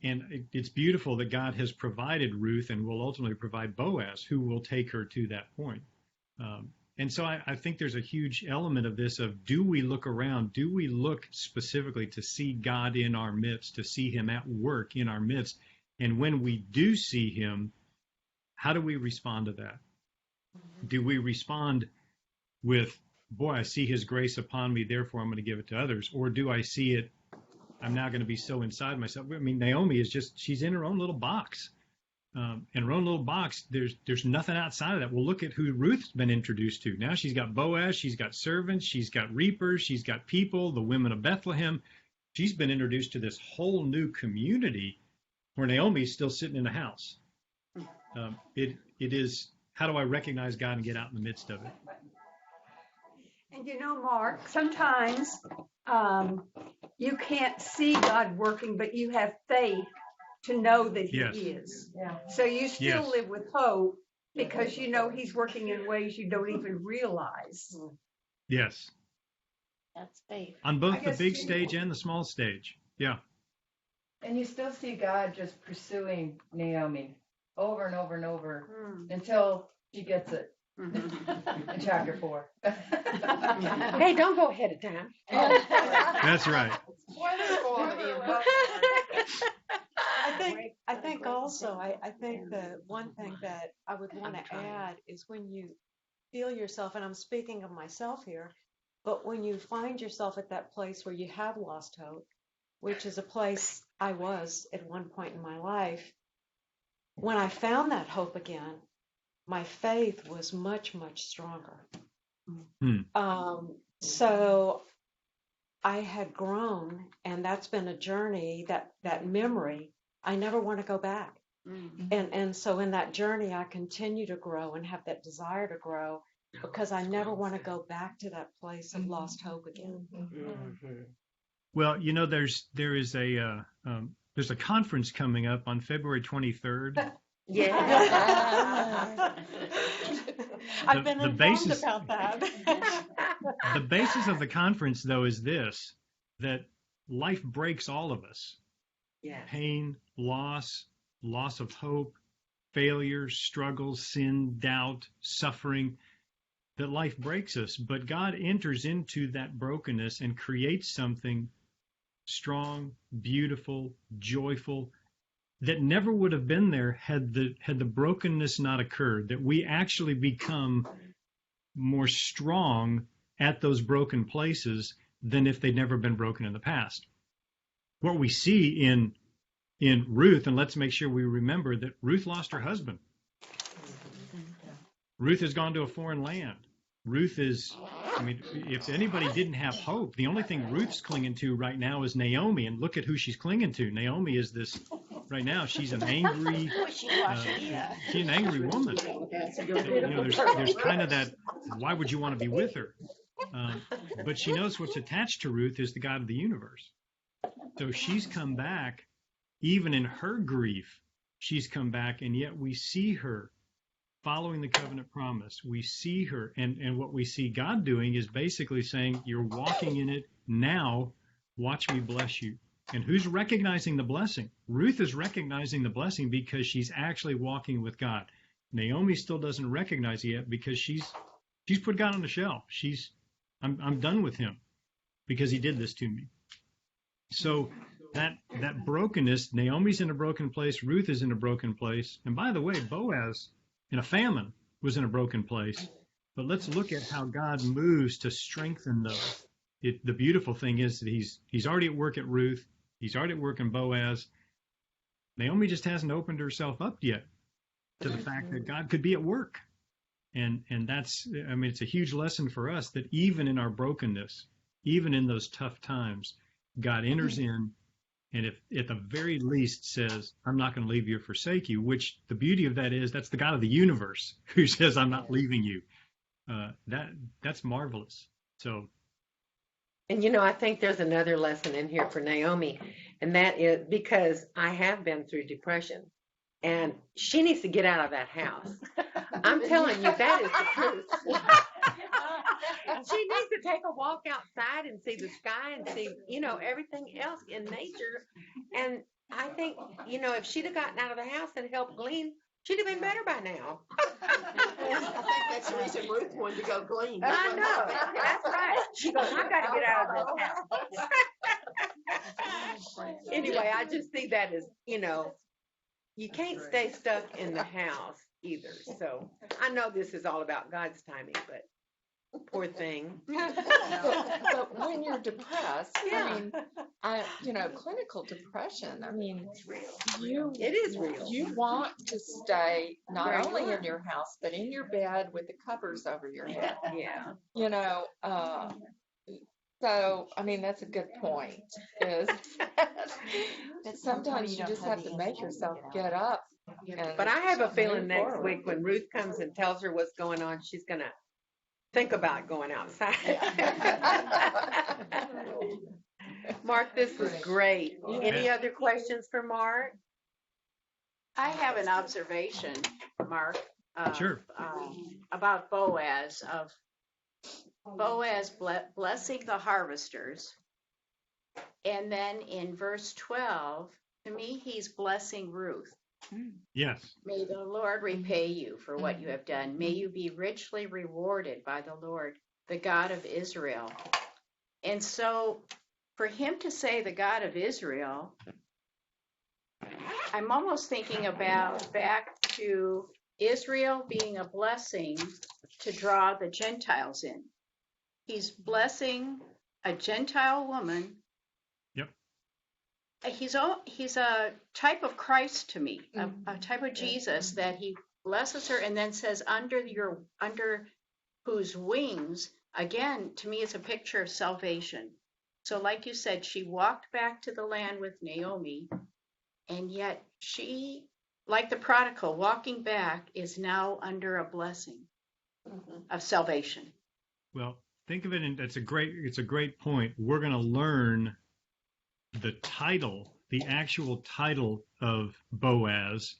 it's beautiful that God has provided Ruth and will ultimately provide Boaz, who will take her to that point. And so I think there's a huge element of this of, do we look around? Do we look specifically to see God in our midst, to see him at work in our midst? And when we do see him, how do we respond to that? Do we respond with, boy, I see his grace upon me, therefore I'm going to give it to others? Or do I see it, I'm now going to be so inside myself? I mean, Naomi is just, she's in her own little box. In her own little box, there's nothing outside of that. Well, look at who Ruth's been introduced to. Now she's got Boaz, she's got servants, she's got reapers, she's got people, the women of Bethlehem. She's been introduced to this whole new community where Naomi's still sitting in the house. It is, how do I recognize God and get out in the midst of it? And you know, Mark, sometimes you can't see God working, but you have faith to know that he Yes. is. Yeah. So you still Yes. live with hope because you know he's working in ways you don't even realize. Yes. That's faith. On I both the guess big too- stage and the small stage. Yeah. And you still see God just pursuing Naomi over and over and over Hmm. until she gets it in chapter 4. Hey, don't go ahead of time. That's right. I think also, I think the one thing that I would want to add is when you feel yourself, and I'm speaking of myself here, but when you find yourself at that place where you have lost hope, which is a place I was at one point in my life, when I found that hope again, my faith was much, much stronger. So I had grown, and that's been a journey, that memory, I never want to go back. And so in that journey, I continue to grow and have that desire to grow because I never want to go back to that place of lost hope again. Well, you know, there's a conference coming up on February 23rd. Yeah. I've been the informed basis- about that. The basis of the conference, though, is this, that life breaks all of us. Yeah. Pain, loss of hope, failure, struggles, sin, doubt, suffering, that life breaks us. But God enters into that brokenness and creates something strong, beautiful, joyful, that never would have been there had the brokenness not occurred, that we actually become more strong at those broken places than if they'd never been broken in the past. What we see in Ruth, and let's make sure we remember that Ruth lost her husband. Ruth has gone to a foreign land. Ruth is, I mean, if anybody didn't have hope, the only thing Ruth's clinging to right now is Naomi, and look at who she's clinging to. Naomi is this, right now, she's an angry, she's an angry woman. You know, there's kind of that, why would you want to be with her? But she knows what's attached to Ruth is the God of the universe. So she's come back, even in her grief, she's come back, and yet we see her following the covenant promise. We see her, and what we see God doing is basically saying, you're walking in it now, watch me bless you. And who's recognizing the blessing? Ruth is recognizing the blessing because she's actually walking with God. Naomi still doesn't recognize it yet because she's put God on the shelf. I'm done with him because he did this to me. So that brokenness, Naomi's in a broken place, Ruth is in a broken place. And by the way, Boaz, in a famine, was in a broken place. But let's look at how God moves to strengthen those. The beautiful thing is that he's already at work at Ruth. He's already at work in Boaz. Naomi just hasn't opened herself up yet to the fact that God could be at work. And that's, I mean, it's a huge lesson for us that even in our brokenness, even in those tough times, God enters in, and if at the very least says, I'm not going to leave you or forsake you, which the beauty of that is that's the God of the universe who says, I'm not leaving you. That's marvelous. So. And you know, I think there's another lesson in here for Naomi, and that is because I have been through depression, and she needs to get out of that house. I'm telling you, that is the truth. She needs to take a walk outside and see the sky and see, everything else in nature. And I think, if she'd have gotten out of the house and helped glean, she'd have been better by now. I think that's the reason Ruth wanted to go glean. I know. That's right. She goes, I've got to get out of this house. Anyway, I just see that as, you can't stay stuck in the house either. So I know this is all about God's timing, but poor thing. But when you're depressed, Yeah. clinical depression, It is real. you want to stay not only in your house, but in your bed with the covers over your head. Yeah. So, that's a good point, is that sometimes you just have to make yourself get up. But I have a feeling move next forward. week when Ruth comes and tells her what's going on, she's going to think about going outside. Mark, this was great. Any other questions for Mark? I have an observation, Mark. Sure. About Boaz, blessing the harvesters. And then in verse 12, to me, he's blessing Ruth. Yes. May the Lord repay you for what you have done. May you be richly rewarded by the Lord, the God of Israel. And so for him to say the God of Israel, I'm almost thinking about back to Israel being a blessing to draw the Gentiles in. He's blessing a Gentile woman. Yep. He's a type of Christ to me, a type of Jesus, that he blesses her and then says, under whose wings, again, to me, it's a picture of salvation. So like you said, she walked back to the land with Naomi, and yet she, like the prodigal, walking back, is now under a blessing of salvation. Well, think of it, and it's a great point. We're going to learn the title, the actual title of Boaz,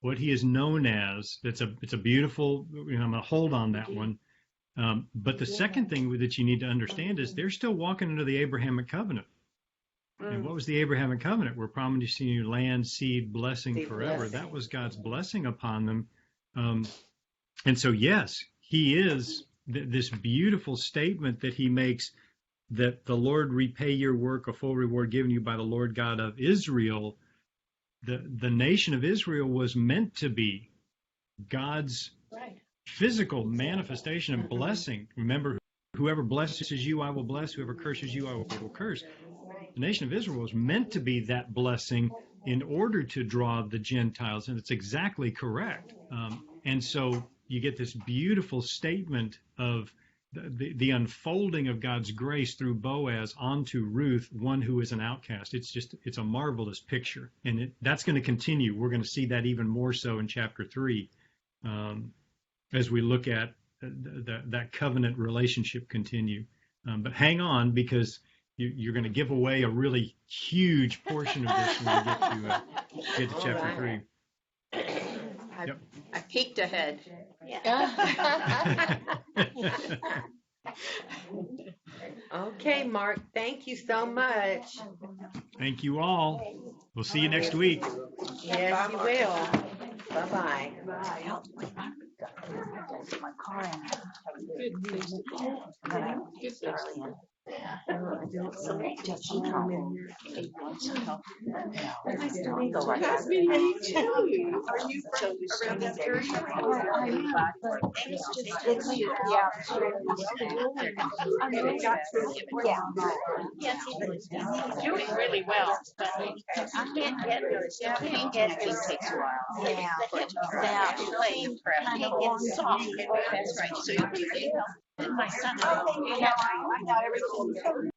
what he is known as. It's a beautiful, I'm going to hold on that one. But the second thing that you need to understand is they're still walking under the Abrahamic covenant. And what was the Abrahamic covenant? We're promising you land, seed, blessing forever. That was God's blessing upon them. And so, yes, he is this beautiful statement that he makes, that the Lord repay your work, a full reward given you by the Lord God of Israel. The nation of Israel was meant to be God's physical manifestation and blessing. Remember, whoever blesses you, I will bless. Whoever curses you, I will curse. The nation of Israel was meant to be that blessing in order to draw the Gentiles, and it's exactly correct. And so you get this beautiful statement of the unfolding of God's grace through Boaz onto Ruth, one who is an outcast. It's a marvelous picture, and that's going to continue. We're going to see that even more so in chapter 3 as we look at that covenant relationship continue. But hang on, because you're going to give away a really huge portion of this when we get to chapter 3. I peeked ahead. Okay, Mark, thank you so much. Thank you all. We'll see you next week. Yes, you will. Bye-bye. My car in. Just email me. Nice to meet you too. Are you from around that area? He's doing really well, but I can't get it. Takes a while. Yeah. That's right. So you can help my son. I got everything.